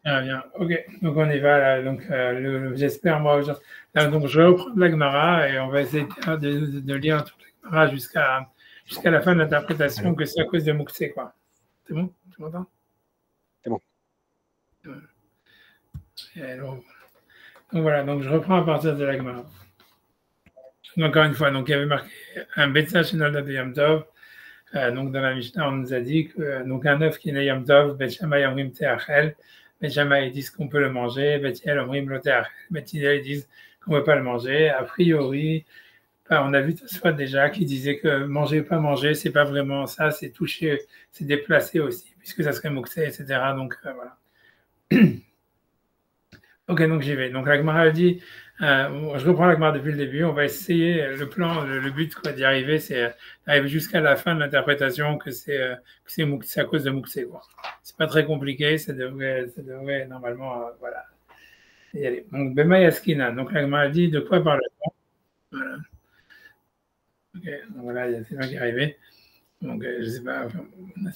Ah, bien, ok. Donc on y va là. Donc j'espère moi aujourd'hui. Donc je reprends la Gemara et on va essayer de lire toute la Gemara jusqu'à la fin de l'interprétation Allô? que c'est à cause de Mouxé, quoi. C'est bon? Tu m'entends? C'est bon. Donc voilà, donc je reprends à partir de la Gemara. Encore une fois, donc il y avait marqué un Betsa Shenol de Yom Tov. Donc dans la Mishnah, on nous a dit que donc un œuf qui est né Yom Tov, Bet Shammai Omrim Teachel. Bet Shammai disent qu'on peut le manger, Bet Hillel Omrim Lo Teachel. Bet Hillel disent qu'on ne peut pas le manger. A priori, on a vu Tosfot déjà qui disait que manger ou pas manger, c'est pas vraiment ça, c'est toucher, c'est déplacer aussi, puisque ça serait mouxé, etc. Donc voilà. Ok, donc j'y vais. Donc la Gemara dit, je reprends la Gemara depuis le début, on va essayer, le plan, le but d'y arriver, c'est d'arriver jusqu'à la fin de l'interprétation que c'est à cause de Mouxé. C'est pas très compliqué, ça devrait normalement, voilà, y aller. Donc Bema Yaskina, donc la Gemara dit de quoi parle-t-on? Voilà. Ok, donc voilà, il y a Sylvain qui est arrivé. Donc, je ne sais pas,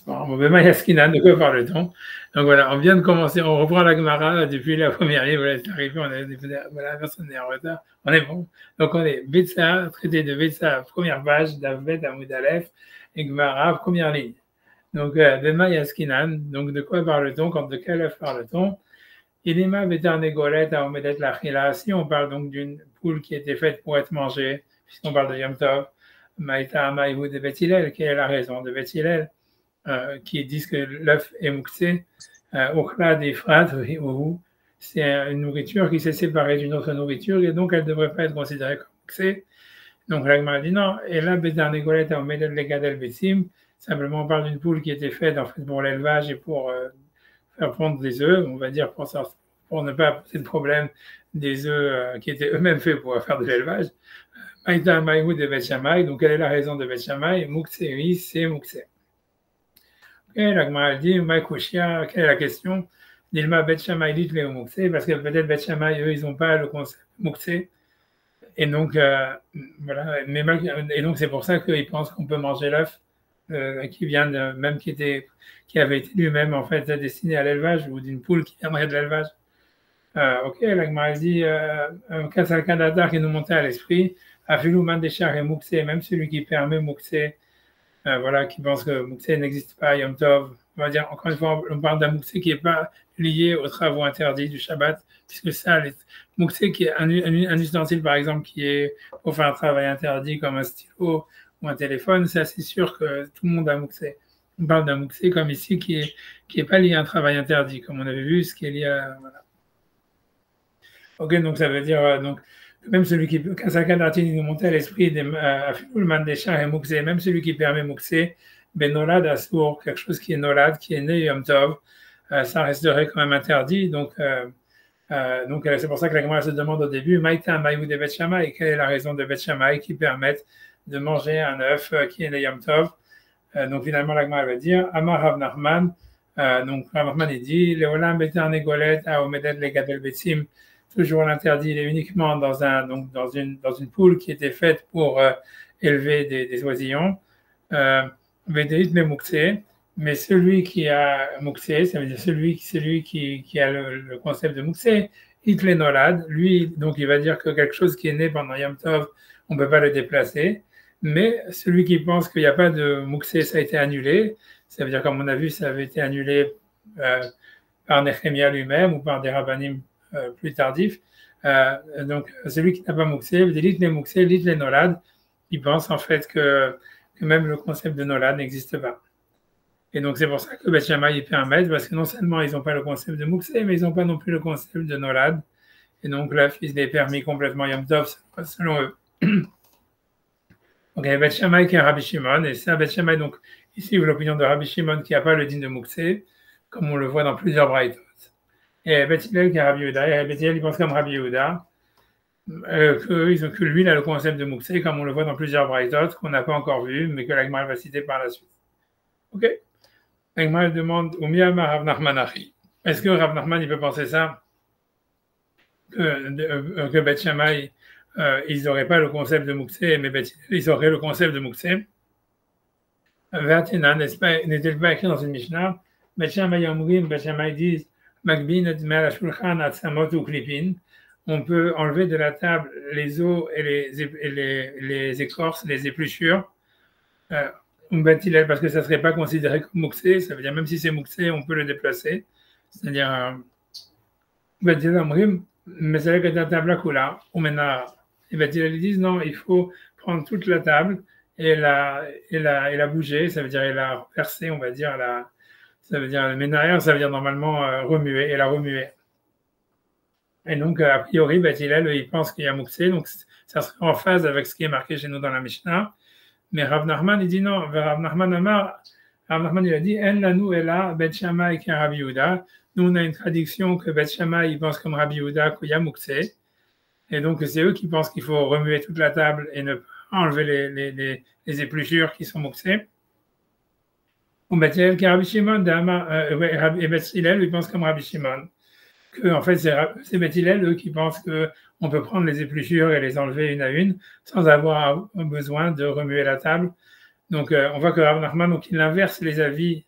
Bema Yaskina, de quoi parle-t-on? Donc voilà, on vient de commencer, on reprend la Gemara depuis la première ligne, voilà, c'est arrivé, voilà, personne n'est en retard, on est bon. Donc on est Betsa, traité de Betsa, première page, Davet, Amoud Aleph, et Gemara, première ligne. Donc, Bema Yaskinan, donc de quoi parle-t-on, de quel œuf parle-t-on? Ilima Betarnegolet à Omedet Lachila, si on parle donc d'une poule qui était faite pour être mangée, puisqu'on parle de Yom Tov, Maïta Maïhou de Beth Hillel, quelle est la raison de Beth Hillel, qui disent que l'œuf est mouxé, Ochla d'Efrat, c'est une nourriture qui s'est séparée d'une autre nourriture et donc elle ne devrait pas être considérée comme mouxée. Donc l'Agma dit non, et là, Betarnegolet à Omedet Legadel Betsim, simplement on parle d'une poule qui était faite en fait pour l'élevage et pour faire pondre des œufs, on va dire pour ne pas poser de problème des œufs qui étaient eux-mêmes faits pour faire de l'élevage. Maïta Maïhou de Bet Shammai, donc quelle est la raison de Bet Shammai? Mouxé, oui, c'est Mouxé. Ok, l'Agma dit, Maïkouchia, quelle est la question? Dilma Bet Shammai dit le Mouxé, parce que peut-être Bet Shammai, eux, ils n'ont pas le concept Mouxé. Et donc, voilà, et donc c'est pour ça qu'ils pensent qu'on peut manger l'œuf qui vient de, même qui avait été lui-même en fait destiné à l'élevage ou d'une poule qui viendrait de l'élevage. Ok, l'Agma dit Kassalkan Adar qui nous montait à l'esprit, Afilou Mandeshar et Mouxé, même celui qui permet Mouxé, voilà, qui pense que Mouxé n'existe pas, Yom Tov. On va dire, encore une fois, on parle d'un Mouxé qui n'est pas lié aux travaux interdits du Shabbat, puisque ça, Mouxé qui est un ustensile, par exemple, qui est pour faire un travail interdit comme un stylo ou un téléphone, c'est assez sûr que tout le monde a Mouxé. On parle d'un Mouxé comme ici qui est pas lié à un travail interdit, comme on avait vu, ce qui est lié à, voilà. Ok, donc ça veut dire, donc, même celui qui, quand Sakanatini nous montait à l'esprit des Afilulman des chats et Mouxé, même celui qui permet Mouxé, ben Nolad Assour, quelque chose qui est Nolad, qui est né Yom Tov, ça resterait quand même interdit. Donc c'est pour ça que la Gemara se demande au début, Maïta Maïou de Bet Shammai, quelle est la raison de Bet Shammai qui permettent de manger un œuf qui est né Yom Tov? Donc finalement, la Gemara va dire, Amar Rav Nachman, donc Rav Nachman il dit, Leolam Betar Negolet à Omedet Legadel Betsim, toujours l'interdit, il est uniquement dans une poule qui était faite pour élever des oisillons. Vedeit le Mouxé, mais celui qui a Mouxé, ça veut dire celui qui a le concept de Mouxé, Hitle Nolad, lui, donc il va dire que quelque chose qui est né pendant Yom Tov, on ne peut pas le déplacer. Mais celui qui pense qu'il n'y a pas de Mouxé, ça a été annulé. Ça veut dire, comme on a vu, ça avait été annulé par Nehemia lui-même ou par des rabbinim plus tardifs. Donc, celui qui n'a pas Mouxé, l'élite les Mouxé, l'élite les Nolad, il pense en fait que même le concept de Nolad n'existe pas. Et donc, c'est pour ça que Beth Shammai y permettent, parce que non seulement ils n'ont pas le concept de Mouxé, mais ils n'ont pas non plus le concept de Nolad. Et donc, là, il est permis complètement Yom Tov, selon eux. Donc, il y a Beth Shammai qui est Rabbi Shimon, et c'est Beth Shammai, donc, ici, l'opinion de Rabbi Shimon qui n'a pas le din de Mouxé, comme on le voit dans plusieurs braïtot. Et Beth Hillel qui est Rabbi Yehuda, et Beth Hillel, il pense comme Rabbi Yehuda, que lui, il a le concept de Mouxé, comme on le voit dans plusieurs braïtot, qu'on n'a pas encore vu, mais que l'Agmal va citer par la suite. Ok? L'Agmal demande, Oumiyama Rav Nachman Achi. Est-ce que Rav Nachman, il peut penser ça? Que Beth Shammai, ils n'auraient pas le concept de Mouxé, mais ils auraient le concept de Mouxé. Vertina, n'est-il pas écrit dans une Mishnah? Beth Shammai Yomrim, Beth Shammai disent, Magbin et Mel Shulchan Atzamot ou Klipin. On peut enlever de la table les os et les écorces, les épluchures. Parce que ça ne serait pas considéré comme mouxé, ça veut dire même si c'est mouxé, on peut le déplacer. C'est-à-dire, mais c'est vrai que la table à coula, ou maintenant, ils disent non, il faut prendre toute la table et la bouger, ça veut dire la renverser, on va dire, ça veut dire ménaire, ça veut dire normalement remuer, et la remuer. Et donc, a priori, il pense qu'il y a mouxé, donc ça serait en phase avec ce qui est marqué chez nous dans la Mishnah. Mais Rav Nachman, il dit non. Rav Nachman, il a dit, En lanu ela Bet Shammai ki Rabbi Yehuda. Nous, on a une traduction que Bet Shammai, il pense comme Rabbi Yehuda qu'il y a mouxé. Et donc, c'est eux qui pensent qu'il faut remuer toute la table et ne pas enlever les épluchures qui sont mouxées. Ou Bet Hillel ki Rabbi Shimon, et Bet Hillel, il pense comme Rabbi Shimon. Que, en fait, c'est Bet Hillel, eux, qui pensent qu'on peut prendre les épluchures et les enlever une à une sans avoir besoin de remuer la table. Donc, on voit que Rav Nachman, donc, il inverse les avis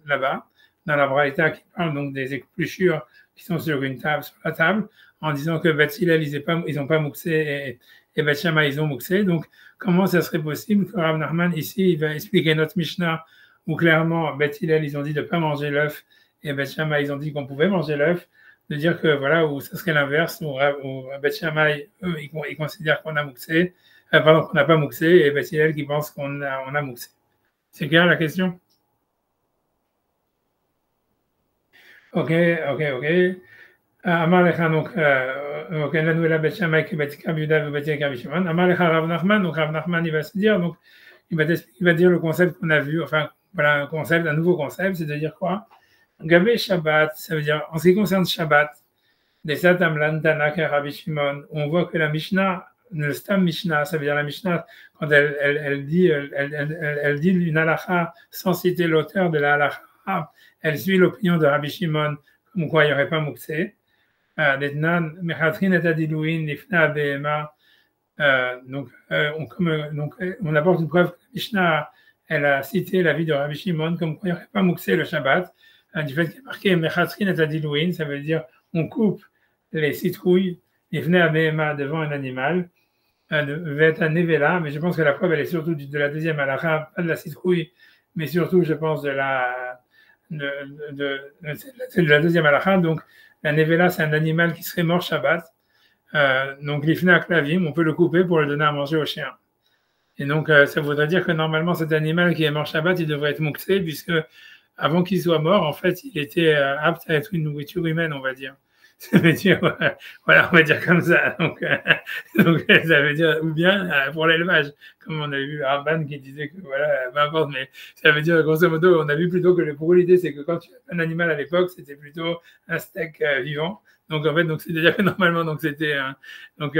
là-bas, dans la Braïta, qui parle donc des épluchures qui sont sur une table, sur la table, en disant que Bet Hillel, ils n'ont pas mouxé et Bet Shammai, ils ont mouxé. Donc, comment ça serait possible que Rav Nachman, ici, il va expliquer notre Mishnah, où clairement, Bet Hillel, ils ont dit de ne pas manger l'œuf, et Bet Shammai, ils ont dit qu'on pouvait manger l'œuf, de dire que voilà, où ça serait l'inverse, où Bet Shammai, eux, ils considèrent qu'on a mouxé, qu'on n'a pas mouxé, et Bet Hillel qui pense qu'on a mouxé. C'est clair la question? Ok. Amar lecha, donc, la nouvelle Bet Shammai qui Bet Yehuda et Bet Rabbi Shimon. Amar lecha Rav Nachman, donc Rav Nachman, il va se dire, donc, il va dire le concept qu'on a vu, enfin, voilà, un nouveau concept, c'est de dire quoi? Gabé Shabbat, ça veut dire, en ce qui concerne Shabbat, des Satam Lantana Rabbi Shimon, on voit que la Mishnah, le Stam Mishnah, ça veut dire la Mishnah, quand elle dit une halakha sans citer l'auteur de la halakha, elle suit l'opinion de Rabbi Shimon, comme quoi il n'y aurait pas mouxé. On apporte une preuve que la Mishnah, elle a cité l'avis de Rabbi Shimon, comme quoi il n'y aurait pas mouxé le Shabbat, du fait qu'il y a marqué Mechatrin et Adilouin, ça veut dire on coupe les citrouilles, les fnei abéma devant un animal, vet nevela, mais je pense que la preuve elle est surtout de la deuxième halakha, pas de la citrouille, mais surtout je pense de la deuxième halakha. Donc la nevela c'est un animal qui serait mort Shabbat, donc l'ifna klavim, on peut le couper pour le donner à manger au chien. Et donc ça voudrait dire que normalement cet animal qui est mort Shabbat, il devrait être mouxé, puisque avant qu'il soit mort, en fait, il était apte à être une nourriture humaine, on va dire. Ça veut dire, voilà, on va dire comme ça. Donc ça veut dire, ou bien pour l'élevage, comme on a vu Arban qui disait que voilà, peu importe, mais ça veut dire, grosso modo, on a vu plutôt que pour l'idée, c'est que quand tu as un animal à l'époque, c'était plutôt un steak vivant. Donc en fait, donc c'est-à-dire que normalement, donc c'était donc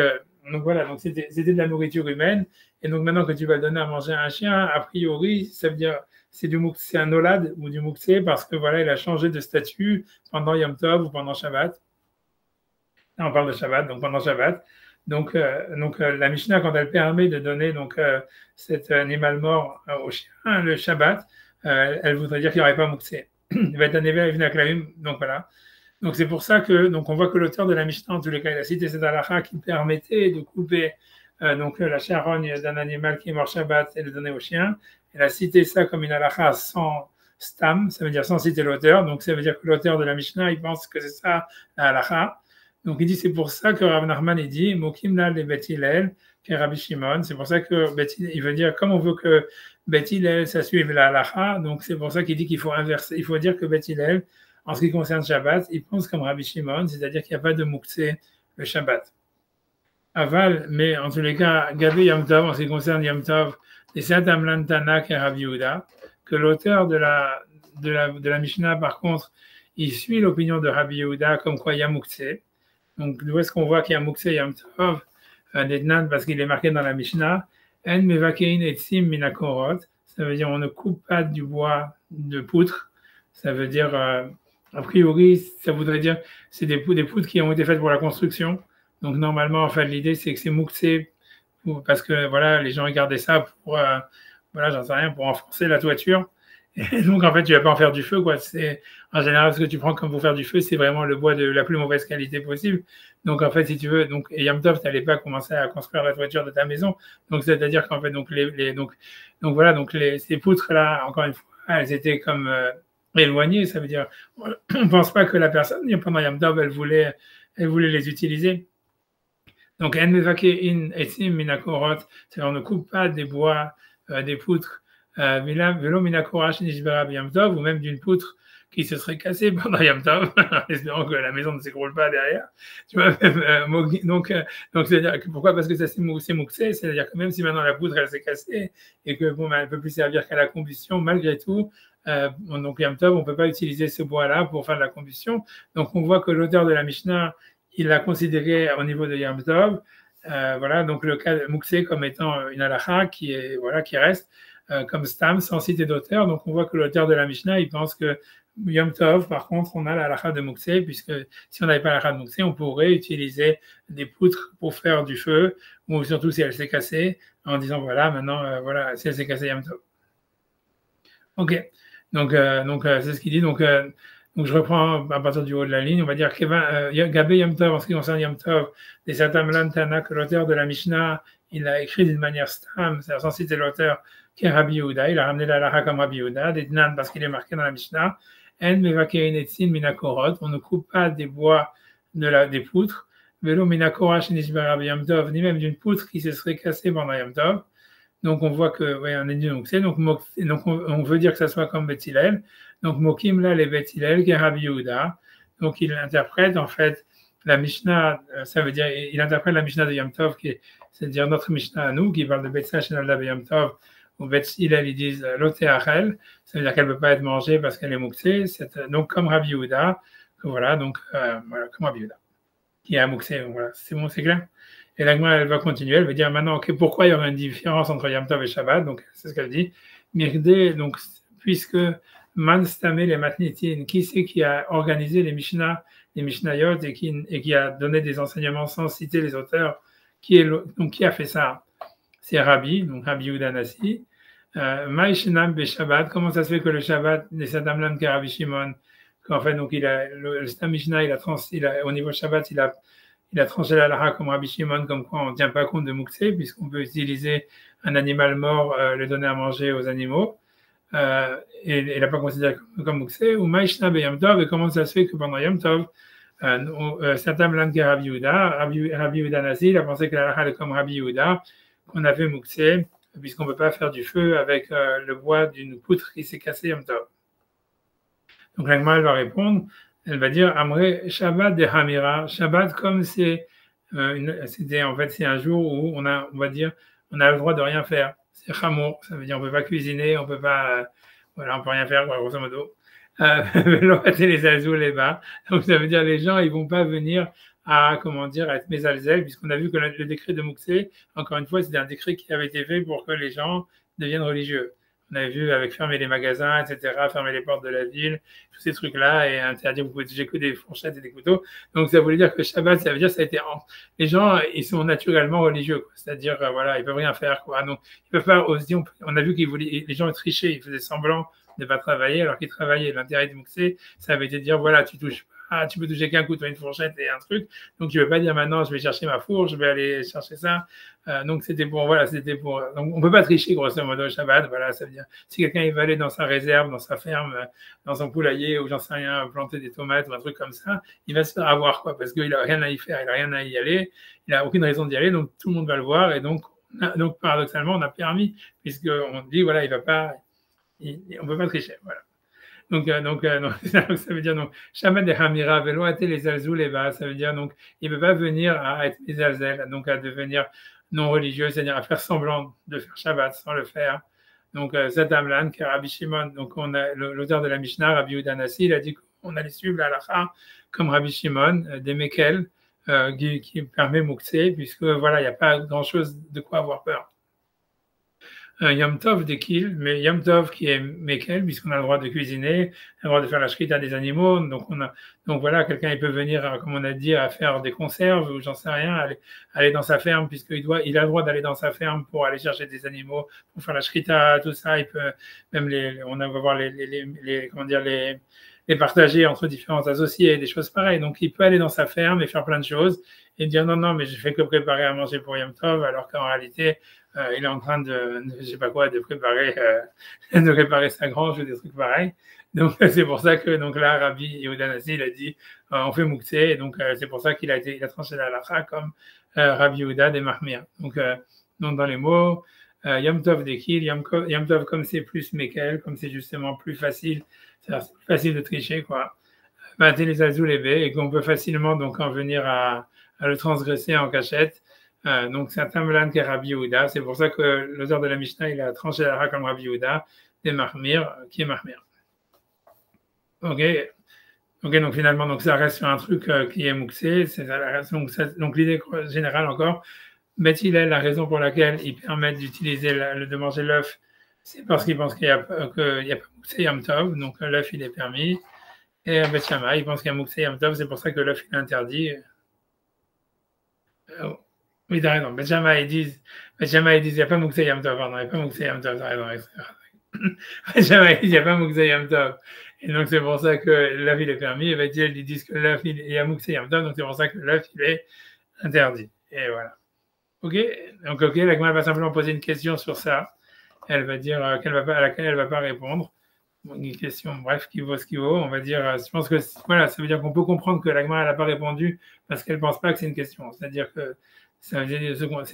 voilà, donc c'était de la nourriture humaine. Et donc maintenant que tu vas le donner à manger à un chien, a priori, ça veut dire c'est un olad ou du mouxé parce que voilà, il a changé de statut pendant Yom Tov ou pendant Shabbat. Là, on parle de Shabbat, donc pendant Shabbat. Donc la Mishnah, quand elle permet de donner donc cet animal mort au chien le Shabbat, elle voudrait dire qu'il n'y aurait pas mouxé. Il va être un éveil donc voilà. Donc c'est pour ça que donc on voit que l'auteur de la Mishnah, en tous les cas, il a cité cette halakha qui permettait de couper donc la charogne d'un animal qui est mort Shabbat et le donner au chien. Elle a cité ça comme une halakha sans stam, ça veut dire sans citer l'auteur. Donc ça veut dire que l'auteur de la Mishnah, il pense que c'est ça la halakha. Donc il dit c'est pour ça que Rav Nachman il dit Mokimna le Bet Hillel qui est Rabbi Shimon. C'est pour ça que il veut dire comme on veut que Bet Hillel ça suive la halakha. Donc c'est pour ça qu'il dit qu'il faut inverser. Il faut dire que Bet Hillel en ce qui concerne Shabbat, il pense comme Rabbi Shimon, c'est-à-dire qu'il n'y a pas de mouxé le Shabbat. Aval, mais en tous les cas, Gabi Yom Tov, en ce qui concerne Yom Tov, et Satam Lantana qui est Rabbi Yehuda, que l'auteur de la Mishnah, par contre, il suit l'opinion de Rabbi Yehuda comme quoi il y a mouxé. Donc, d'où est-ce qu'on voit qu'il y a mouxé Yom Tov, parce qu'il est marqué dans la Mishnah, En mevakein etzim minakorot, ça veut dire on ne coupe pas du bois de poutre, ça veut dire, a priori, ça voudrait dire c'est des poutres qui ont été faites pour la construction. Donc normalement, en fait, l'idée c'est que c'est mouxé parce que voilà, les gens regardaient ça pour, voilà, j'en sais rien, pour enfoncer la toiture. Et donc, en fait, tu vas pas en faire du feu, quoi. C'est, en général, ce que tu prends comme pour faire du feu, c'est vraiment le bois de la plus mauvaise qualité possible. Donc, en fait, si tu veux, donc, et Yom Tov, tu n'allais pas commencer à construire la toiture de ta maison. Donc, c'est-à-dire qu'en fait, donc, donc voilà, donc, ces poutres-là, encore une fois, elles étaient comme, éloignées. Ça veut dire, on ne pense pas que la personne, pendant Yom Tov, elle voulait les utiliser. Donc, en mevake in etzim minakorot, c'est-à-dire on ne coupe pas des bois, des poutres, velo minakorah shenishbera b'yom tov, ou même d'une poutre qui se serait cassée pendant Yom Tov, espérant que la maison ne s'écroule pas derrière. Tu vois, donc c'est-à-dire que pourquoi? Parce que ça c'est mouxé, c'est-à-dire que même si maintenant la poutre elle s'est cassée et que bon, elle ne peut plus servir qu'à la combustion, malgré tout, donc Yom Tov, on ne peut pas utiliser ce bois-là pour faire de la combustion. Donc on voit que l'auteur de la Mishnah, il l'a considéré au niveau de Yom Tov, voilà, donc le cas de Mouxé comme étant une halakha qui est, voilà, qui reste comme stam sans citer d'auteur. Donc on voit que l'auteur de la Mishnah, il pense que Yom Tov, par contre, on a la halakha de Mouxé, puisque si on n'avait pas la halakha de Mouxé, on pourrait utiliser des poutres pour faire du feu, ou surtout si elle s'est cassée, en disant voilà, maintenant, voilà, si elle s'est cassée Yom Tov. Ok, donc c'est ce qu'il dit. Donc, je reprends à partir du haut de la ligne. On va dire Gabé Yom Tov, en ce qui concerne Yom Tov, des Satam Lantana, que l'auteur de la Mishnah, il a écrit d'une manière stam, c'est-à-dire sans citer l'auteur, qui est Rabbi Yehuda. Il a ramené la halakha comme Rabbi Yehuda, des Dnan, parce qu'il est marqué dans la Mishnah. En mevakein etzin minakorot, on ne coupe pas des bois des poutres. Velo minakorah shenishbera Yom Tov, ni même d'une poutre qui se serait cassée pendant Yom Tov. Donc, on voit que, ouais, on est dit donc on veut dire que ça soit comme Bethilel. Donc, Mokim, là, les Bethilel, qui est Rabbi Yehuda. Donc, il interprète, en fait, la Mishnah, ça veut dire, il interprète la Mishnah de Yom Tov, c'est-à-dire notre Mishnah à nous, qui parle de Betsa, Shenalda, Yom Tov, ou Bethilel, ils disent Lotéachel, ça veut dire qu'elle ne peut pas être mangée parce qu'elle est mouxée. Donc, comme Rabbi Yehuda, voilà, donc, voilà, comme Rabbi Yehuda, qui est à mouxé. Voilà, c'est bon, c'est clair? Et l'agma, elle va continuer, elle va dire maintenant, okay, pourquoi il y aura une différence entre Yom Tov et Shabbat? Donc, c'est ce qu'elle dit. Mirde, donc, puisque Man Stamé les Matnitin, qui c'est qui a organisé les Mishnah, les Mishnayot et qui a donné des enseignements sans citer les auteurs, donc qui a fait ça? C'est Rabbi, donc Rabbi Yehuda Nassi. Maïshinam be Shabbat, comment ça se fait que le Shabbat, les Sadamlan qui Rabbi Shimon, qu'en fait, donc, le Mishnah, au niveau Shabbat, il a tranché la halakha comme Rabbi Shimon, comme quoi on ne tient pas compte de Mouxé, puisqu'on peut utiliser un animal mort, le donner à manger aux animaux, et il n'a pas considéré comme Mouxé, ou Maïshna be Yom Tov, et comment ça se fait que pendant Yom Tov, certains blancs qui Rabbi Yehuda Nazi, il a pensé que la halakha est comme Rabbi Yehuda, qu'on avait Mouxé, puisqu'on ne peut pas faire du feu avec le bois d'une poutre qui s'est cassée Yom Tov. Donc l'Agma, va répondre, elle va dire Amré Shabbat de Hamira. Shabbat, comme c'était en fait c'est un jour où on va dire on a le droit de rien faire. C'est Chamour, ça veut dire on peut pas cuisiner, on peut pas, voilà, on peut rien faire, grosso modo. Les azous les bas. Donc ça veut dire les gens ils vont pas venir à comment dire à être mésalzel, puisqu'on a vu que le décret de Mouxé, encore une fois, c'était un décret qui avait été fait pour que les gens deviennent religieux. On avait vu avec fermer les magasins, etc., fermer les portes de la ville, tous ces trucs-là, et interdire, vous pouvez toucher que des fourchettes et des couteaux. Donc, ça voulait dire que Shabbat, ça veut dire, ça a été, les gens, ils sont naturellement religieux, quoi. C'est-à-dire, voilà, ils peuvent rien faire, quoi. Donc, ils peuvent pas aussi, on a vu qu'ils voulaient, les gens trichaient, ils faisaient semblant de pas travailler, alors qu'ils travaillaient. L'intérêt de Mouxé, ça avait été de dire, voilà, tu touches pas, tu peux toucher qu'un couteau, une fourchette et un truc. Donc, tu veux pas dire maintenant, je vais chercher ma fourche, je vais aller chercher ça. Donc, donc, on peut pas tricher, grosso modo, Shabbat. Voilà, ça veut dire, si quelqu'un, il va aller dans sa réserve, dans sa ferme, dans son poulailler, ou j'en sais rien, planter des tomates ou un truc comme ça, il va se faire avoir, quoi, parce qu'il a rien à y faire, il a rien à y aller, il a aucune raison d'y aller, donc tout le monde va le voir, et donc paradoxalement, on a permis, puisqu'on dit, voilà, on peut pas tricher, voilà. Donc, ça veut dire, donc, Shabbat de Hamira, Veloate les Alzou les bas, ça veut dire, donc, il ne peut pas venir à être les Alzel, donc à devenir non religieux, c'est-à-dire à faire semblant de faire Shabbat sans le faire. Donc, Zadamlan, qui est Rabbi Shimon, donc, on a l'auteur de la Mishnah, Rabbi Yehuda Nassi, il a dit qu'on allait suivre la halakha comme Rabbi Shimon, des Mekel, qui permet Mouxé, puisque, voilà, il n'y a pas grand-chose de quoi avoir peur. Yom Tov d'Ekil, mais Yom Tov qui est Mekel, puisqu'on a le droit de cuisiner, on a le droit de faire la shrita des animaux, donc voilà, quelqu'un il peut venir, comme on a dit, à faire des conserves ou j'en sais rien, aller dans sa ferme, il a le droit d'aller dans sa ferme pour aller chercher des animaux, pour faire la shrita, tout ça, il peut même on va voir comment dire, les partager entre différents associés, des choses pareilles. Donc il peut aller dans sa ferme et faire plein de choses et dire non, mais je fais que préparer à manger pour Yom Tov, alors qu'en réalité, il est en train je sais pas quoi, de préparer sa grange ou des trucs pareils. Donc c'est pour ça que donc là, Rabbi Yehuda Nasi, il a dit on fait moukse, et donc c'est pour ça qu'il a tranché la halakha comme Rabbi Yehuda des Mahmir. Donc dans les mots, Yom Tov d'Ekil, Yom Tov comme c'est plus Mekel, comme c'est justement plus facile, c'est plus facile de tricher quoi. Les azul et qu'on peut facilement donc en venir à le transgresser en cachette. Donc c'est un Tamlan qui est Rabbi Yehuda. C'est pour ça que l'auteur de la Mishnah il a tranché la comme Rabbi Yehuda des Mahmir, qui est Mahmir. Ok, donc finalement donc ça reste sur un truc qui est mouxé. Donc l'idée générale encore. Beth Hillel, la raison pour laquelle ils permettent d'utiliser de manger l'œuf, c'est parce qu'ils pensent qu'il n'y a pas mouxé Yom Tov, donc l'œuf il est permis. Et Beth Shammai, ils pensent qu'il y a mouxé Yom Tov, c'est pour ça que l'œuf il est interdit. Oui, t'as raison. Beth Shammai, ils disent, il n'y a pas mouxé Yom Tov, pardon, il n'y a pas mouxé Yom Tov, t'as raison. Beth Shammai, ils disent, il n'y a pas mouxé Yom Tov. Et donc, c'est pour ça que l'œuf, il est permis. Et Beth Hillel, ils disent que l'œuf, il y a mouxé Yom Tov, donc c'est pour ça que l'œuf, il est interdit. Et voilà. Ok, donc la Gemara va simplement poser une question sur ça. Elle va dire à laquelle elle ne va pas répondre. Une question, bref, qui vaut ce qu'il vaut. On va dire, je pense que voilà, ça veut dire qu'on peut comprendre que la Gemara n'a pas répondu parce qu'elle ne pense pas que c'est une question. C'est-à-dire que c'est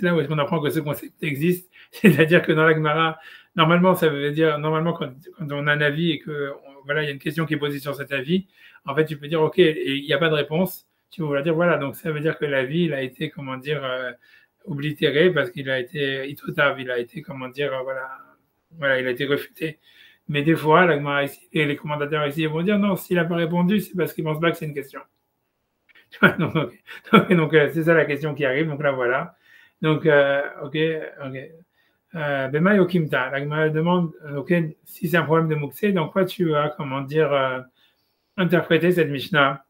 là où on apprend que ce concept existe. C'est-à-dire que dans la Gemara, normalement, ça veut dire, quand on a un avis et que voilà, il y a une question qui est posée sur cet avis, en fait, tu peux dire, ok, et il n'y a pas de réponse. Tu vas dire, voilà, donc ça veut dire que l'avis, il a été, comment dire, oblitéré parce qu'il a été itotav, il a été, comment dire, voilà, il a été refuté. Mais des fois, la Gemara ici, et les commentateurs ici vont dire non, s'il n'a pas répondu, c'est parce qu'il ne pense pas que c'est une question. donc c'est ça la question qui arrive. Donc là, voilà. Donc, ok. Bema Yokimta, la Gemara demande, ok, si c'est un problème de Mouxé, donc quoi tu vas, comment dire, interpréter cette Mishnah?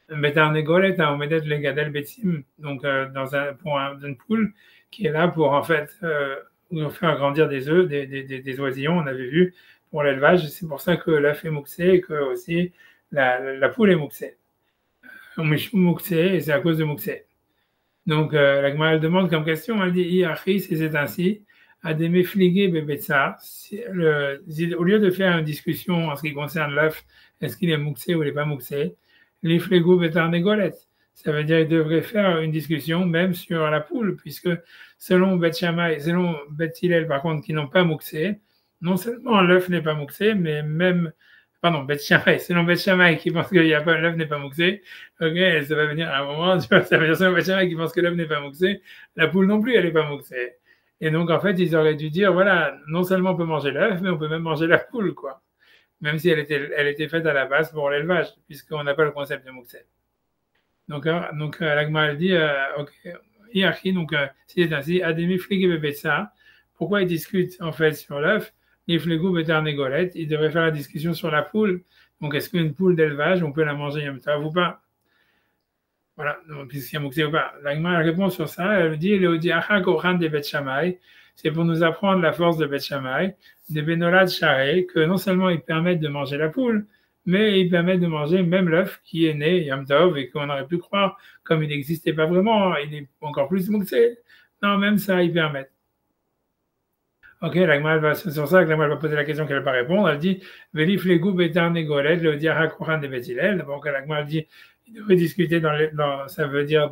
Betarnegolet a omedet le gadel betsim, donc pour une poule qui est là pour en fait faire grandir des œufs, des oisillons, on avait vu pour l'élevage. C'est pour ça que l'œuf est mouxé et que aussi la poule est mouxée. Mouxé et c'est à cause de mouxé. Donc la Gemara elle demande comme question, elle dit Iachi, si c'est ainsi, à des méfligués bébetsa, au lieu de faire une discussion en ce qui concerne l'œuf, est-ce qu'il est mouxé ou il n'est pas mouxé, les flégou betarnegolet. Ça veut dire qu'il devrait faire une discussion même sur la poule, puisque selon Beth Shammai, selon Beth Hillel, par contre, qui n'ont pas mouxé, non seulement l'œuf n'est pas mouxé, mais même, pardon, Beth Shammai, selon Beth Shammai qui pense que l'œuf n'est pas mouxé, ok, ça va venir à un moment, ça veut dire selon Beth Shammai qui pense que l'œuf n'est pas mouxé, la poule non plus, elle n'est pas mouxée. Et donc, en fait, ils auraient dû dire, voilà, non seulement on peut manger l'œuf, mais on peut même manger la poule, quoi. Même si elle était faite à la base pour l'élevage, puisqu'on n'a pas le concept de mouxé. Donc la Gemara dit, ok, hiérarchie, donc si c'est ainsi, Ademi Fligé Bebetsa, pourquoi ils discutent en fait sur l'œuf, les Flegou Betarnegolet, ils devraient faire la discussion sur la poule. Donc est-ce qu'une poule d'élevage, on peut la manger Yom Tov ou pas? Voilà, puisqu'il y a mouxé ou pas. La Gemara répond sur ça, elle dit, de Bet Shammai, c'est pour nous apprendre la force de Bet Shammai, des Benolad Charé, que non seulement ils permettent de manger la poule, mais ils permettent de manger même l'œuf qui est né Yom Tov et qu'on aurait pu croire, comme il n'existait pas vraiment, il est encore plus mouxé. Non, même ça, ils permettent. Ok, c'est sur ça que la Gemara va poser la question qu'elle ne va pas répondre. Elle dit, Velif les goûts betar negolet, le diara Koran de Bethilel. Donc la Gemara dit, il devrait discuter ça veut dire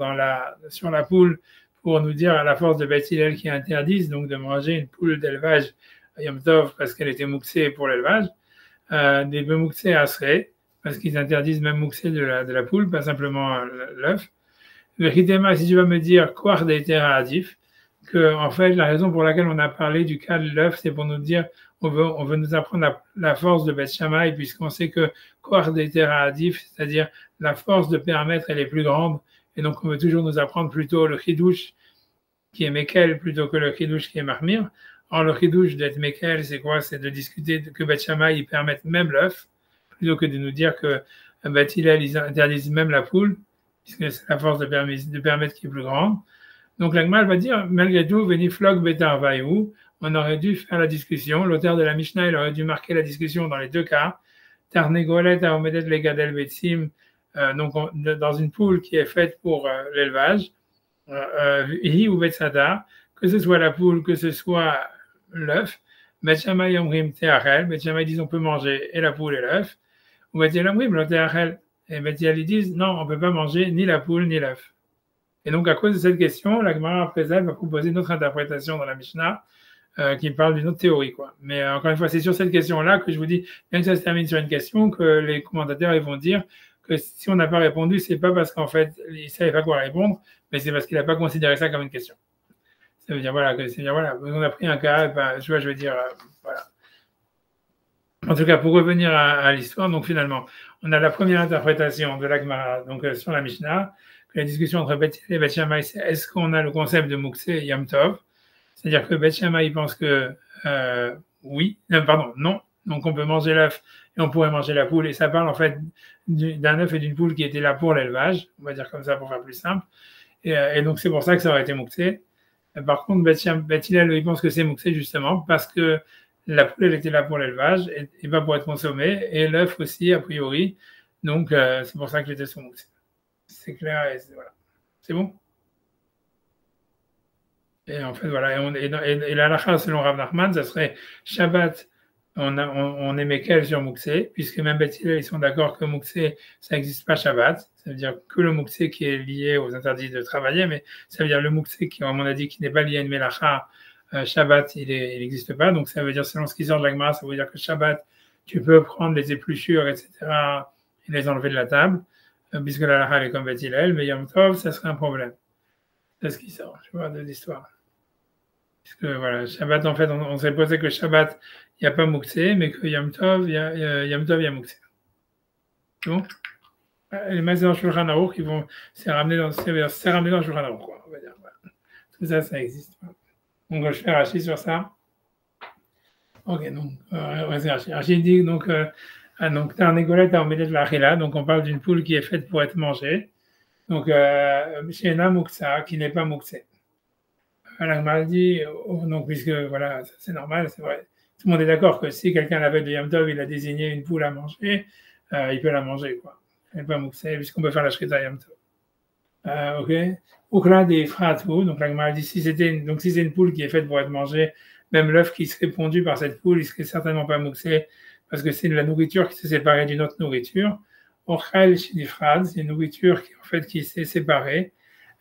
sur la poule pour nous dire à la force de Beth Hillel qui interdisent donc de manger une poule d'élevage Yom Tov parce qu'elle était mouxée pour l'élevage, des mouxés asré parce qu'ils interdisent même mouxé de la poule, pas simplement l'œuf. Si tu vas me dire quoi adif, que en fait la raison pour laquelle on a parlé du cas de l'œuf, c'est pour nous dire on veut nous apprendre la force de Beth Shammai puisqu'on sait que Koach d'Etera Adif, c'est-à-dire la force de permettre, elle est plus grande. Et donc, on veut toujours nous apprendre plutôt le chidouche qui est Mekel plutôt que le chidouche qui est Mahmir. Or, le chidouche d'être Mekel, c'est quoi? C'est de discuter que Beth Shammai, ils permettent même l'œuf, plutôt que de nous dire que Beth Hillel, ils interdisent même la poule, puisque c'est la force de permettre qui est plus grande. Donc l'Agmal va dire, malgré tout, Veniflog Betar Vaïou, on aurait dû faire la discussion. L'auteur de la Mishnah, il aurait dû marquer la discussion dans les deux cas. Tarnegolet Aomedet Legadel Betsim, donc dans une poule qui est faite pour l'élevage, Hi ou Betsada, que ce soit la poule, que ce soit l'œuf. Bet Shammai Omrim Teachel, Bet Shammai disent on peut manger et la poule et l'œuf. Ou Bet Hillel Omrim lo Teachel, et Bet Hillel ils disent non, on ne peut pas manger ni la poule ni l'œuf. Et donc, à cause de cette question, la Gemara après elle va proposer une autre interprétation dans la Mishnah qui parle d'une autre théorie, quoi. Mais encore une fois, c'est sur cette question-là que je vous dis, bien que ça se termine sur une question, que les commentateurs ils vont dire que si on n'a pas répondu, c'est pas parce qu'en fait, il ne savait pas quoi répondre, mais c'est parce qu'il n'a pas considéré ça comme une question. Ça veut dire, voilà, on a pris un cas, ben, je veux dire, voilà. En tout cas, pour revenir à l'histoire, donc finalement, on a la première interprétation de la Gemara, donc sur la Mishnah, que la discussion entre Beth Hillel et Beth Shammai, c'est est-ce qu'on a le concept de Mouksé et Yom Tov? C'est-à-dire que Beth Shammai pense que oui, non. Donc on peut manger l'œuf et on pourrait manger la poule. Et ça parle en fait d'un œuf et d'une poule qui étaient là pour l'élevage, on va dire comme ça pour faire plus simple. Et donc c'est pour ça que ça aurait été Mouksé. Par contre, Beth Hillel, il pense que c'est Mouksé justement parce que la poule, elle était là pour l'élevage et pas pour être consommée. Et l'œuf aussi, a priori. Donc c'est pour ça qu'il était sous Mouksé. C'est clair et voilà. C'est bon? Et en fait, voilà. Et la lacha, selon Rav Nachman, ça serait Shabbat, on est Mekel sur Mouksé, puisque même Beth Hillel, ils sont d'accord que Mouksé, ça n'existe pas Shabbat. Ça veut dire que le Mouksé qui est lié aux interdits de travailler, mais ça veut dire le Mouksé qui, comme on a dit, qui n'est pas lié à une Melacha, Shabbat, il n'existe pas. Donc ça veut dire, selon ce qui sort de la Gemara, ça veut dire que Shabbat, tu peux prendre les épluchures, etc., et les enlever de la table, puisque la lacha est comme Beth Hillel, mais Yom Tov, ça serait un problème. C'est ce qui sort, je vois, de l'histoire. Parce que voilà, Shabbat, en fait, on s'est posé que Shabbat, il n'y a pas Mouksé, mais que Yom Tov, il y a Mouksé. Bon. Les maths dans Shulchan Aruch, c'est ramené dans Shulchan Aruch, quoi, on va dire. Voilà. Tout ça, ça existe. Donc, je fais Rashi sur ça. Ok, donc, Rashi dit, donc, Tarnegolet Aomedet Lachila, donc on parle d'une poule qui est faite pour être mangée. Donc, Shena Mouksa, qui n'est pas Mouksé. La Gemara dit, donc, puisque voilà, c'est normal, c'est vrai. Tout le monde est d'accord que si quelqu'un la veille de Yom Tov, il a désigné une poule à manger, il peut la manger, quoi. Elle n'est pas mouxée, puisqu'on peut faire la shrita Yom Tov. Ok. Ukla des fratou, donc la Gemara dit, si c'est une poule qui est faite pour être mangée, même l'œuf qui serait pondu par cette poule, il serait certainement pas mouxé, parce que c'est de la nourriture qui s'est séparée d'une autre nourriture. Ochal shinifrad, c'est une nourriture qui s'est séparée.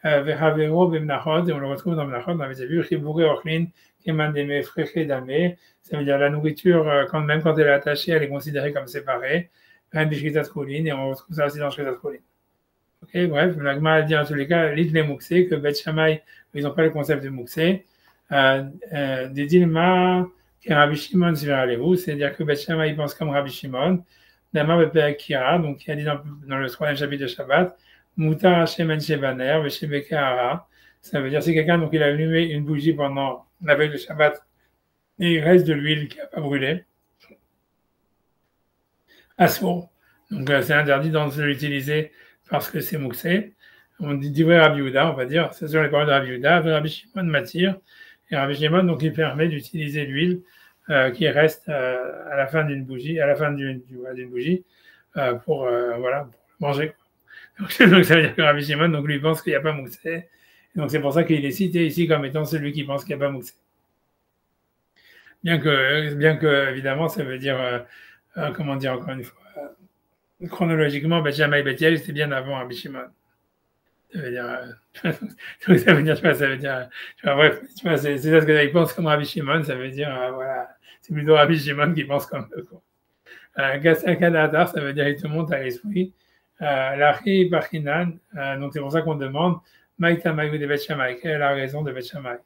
Vehavero b'mnachot, et on le retrouve dans Mnachot, on avait vu, Chibouré Ochlin, Kemandeme Freché Damé, ça veut dire la nourriture, même quand elle est attachée, elle est considérée comme séparée, et on retrouve ça aussi dans Shritat Cholin. Ok, bref, la Gemara dit en tous les cas, l'idle Mouksé, que Beth Shammai, ils n'ont pas le concept de Mouksé. Des Dilma, que Rabbi Shimon Sviralevu, c'est-à-dire que Beth Shammai pense comme Rabbi Shimon, Dama Bepeakira, donc qui a dit dans le troisième chapitre de Shabbat, Moutar Hashem en Shevaner, Veshebekahara. Ça veut dire c'est quelqu'un donc il a allumé une bougie pendant la veille de Shabbat et il reste de l'huile qui n'a pas brûlé. Assour. Donc c'est interdit de l'utiliser parce que c'est mouxé. On dit vrai Rabbi Yehuda, on va dire. Ce sont les paroles de Rabbi Yehuda. Rabbi Shimon m'attire. Et Rabbi Shimon, donc il permet d'utiliser l'huile qui reste à la fin d'une bougie, à la fin d'une bougie, pour manger. Donc ça veut dire que Rabbi Shimon, donc lui pense qu'il n'y a pas mouxé. Donc c'est pour ça qu'il est cité ici comme étant celui qui pense qu'il n'y a pas mouxé. Bien que évidemment, ça veut dire, comment dire encore une fois, chronologiquement, Beth Shammai et Beth Hillel, c'était bien avant Rabbi Shimon. Ça veut dire, bref, c'est ça ce qu'il pense comme Rabbi Shimon, ça veut dire, voilà, c'est plutôt Rabbi Shimon qui pense comme eux. Gassakadatar, ça veut dire il te monte à l'esprit. L'Achi Bachinan, donc c'est pour ça qu'on demande Maïta Maïou de Beth Shammai, quelle est la raison de Beth Shammai?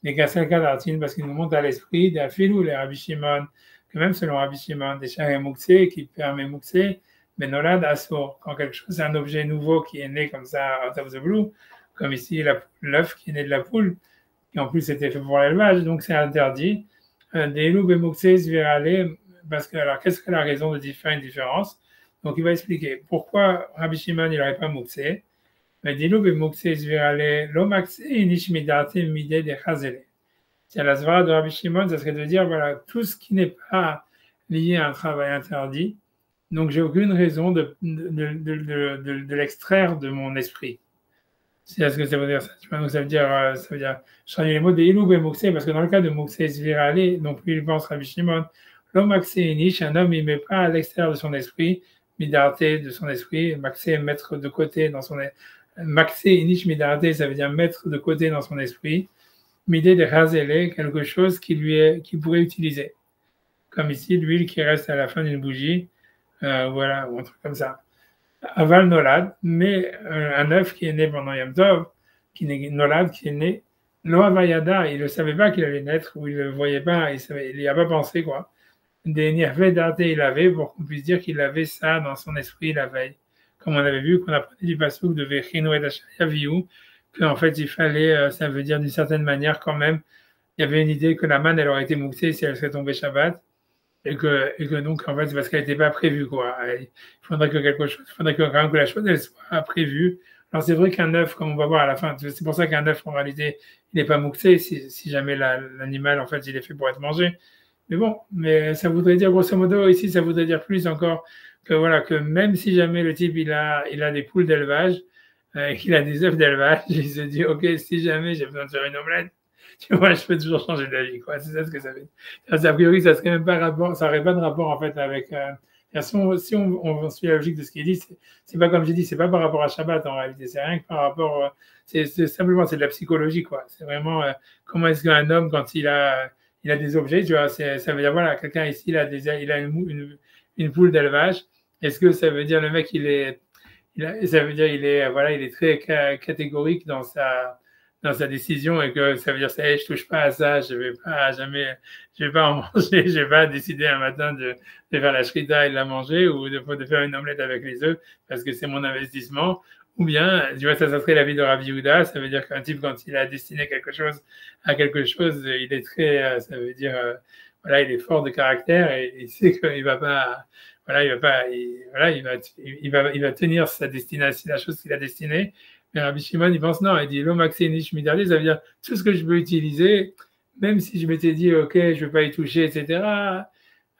Les Gassakadatin, parce qu'il nous monte à l'esprit d'Afilou, les Rabbi Shimon, que même selon Rabbi Shimon, des Shari Mouxé, qui permet Mouxé, mais Nolad Assour, quand quelque chose, c'est un objet nouveau qui est né comme ça, out of the blue, comme ici l'œuf qui est né de la poule, qui en plus c'était fait pour l'élevage, donc c'est interdit. Des loups et mouktsé virale, parce que, alors, qu'est-ce que la raison de faire une différence? Donc, il va expliquer pourquoi Rabbi Shimon, il n'aurait pas mouktsé. Mais des loups et mouktsé virale, l'omaksé inish midate midé de chazele. C'est la svara de Rabbi Shimon, ça serait de dire, voilà, tout ce qui n'est pas lié à un travail interdit, donc j'ai aucune raison de l'extraire de mon esprit. C'est ce que ça veut dire ça. Donc ça veut dire, je traduis les mots de Ilou et Moksé, parce que dans le cas de Moksé Svirale, donc lui il pense Rabbi Shimon, l'homme Maxé Niche, un homme il met pas à l'extérieur de son esprit, midarté de son esprit, Maxé mettre de côté dans son Maxé Niche midarté, ça veut dire mettre de côté dans son esprit, midé de Razele, quelque chose qui pourrait utiliser. Comme ici, l'huile qui reste à la fin d'une bougie, voilà, ou un truc comme ça. Aval Nolad, mais un œuf qui est né pendant Yom Tov, qui est Nolad, qui est né, Loavayada, il ne savait pas qu'il allait naître, ou il ne le voyait pas, il n'y a pas pensé, quoi. Des Nirvedate, il avait, pour qu'on puisse dire qu'il avait ça dans son esprit la veille. Comme on avait vu, qu'on apprenait du Passouk de Vechino et d'Achayaviou, qu'en fait, il fallait, ça veut dire d'une certaine manière, quand même, il y avait une idée que la manne, elle aurait été mouxée si elle serait tombée Shabbat. Et que donc, en fait, c'est parce qu'elle n'était pas prévue, quoi. Il faudrait que quand même que la chose, elle soit prévue. Alors, c'est vrai qu'un œuf, comme on va voir à la fin, c'est pour ça qu'un œuf, en réalité, il n'est pas mouxé si jamais l'animal, en fait, il est fait pour être mangé. Mais bon, mais ça voudrait dire, grosso modo, ici, ça voudrait dire plus encore que voilà, que même si jamais le type, il a des poules d'élevage, qu'il a des œufs d'élevage, il se dit, OK, si jamais j'ai besoin de faire une omelette, tu vois, je peux toujours changer d'avis, quoi. C'est ça ce que ça veut dire. A priori, ça serait même pas rapport, ça n'aurait pas de rapport, en fait, avec, si on suit la logique de ce qu'il dit, c'est pas comme j'ai dit, c'est pas par rapport à Shabbat, en réalité. C'est rien que par rapport, c'est simplement, c'est de la psychologie, quoi. C'est vraiment, comment est-ce qu'un homme, quand il a des objets, tu vois, ça veut dire, voilà, quelqu'un ici, il a une poule d'élevage. Est-ce que ça veut dire le mec, ça veut dire, voilà, il est très catégorique dans sa décision et que ça veut dire hey, je touche pas à ça, je vais pas en manger, je vais pas décider un matin de faire la shrita et de la manger ou de faire une omelette avec les œufs parce que c'est mon investissement. Ou bien, tu vois, ça serait la vie de Rabbi Yehuda, ça veut dire qu'un type, quand il a destiné quelque chose à quelque chose, il est très, ça veut dire, voilà, il est fort de caractère et il sait qu'il va pas, voilà, il va tenir sa destination, la chose qu'il a destinée. Mais Rabbi Shimon, il pense non, il dit l'omaxé niche midardé, ça veut dire tout ce que je peux utiliser, même si je m'étais dit, ok, je ne vais pas y toucher, etc.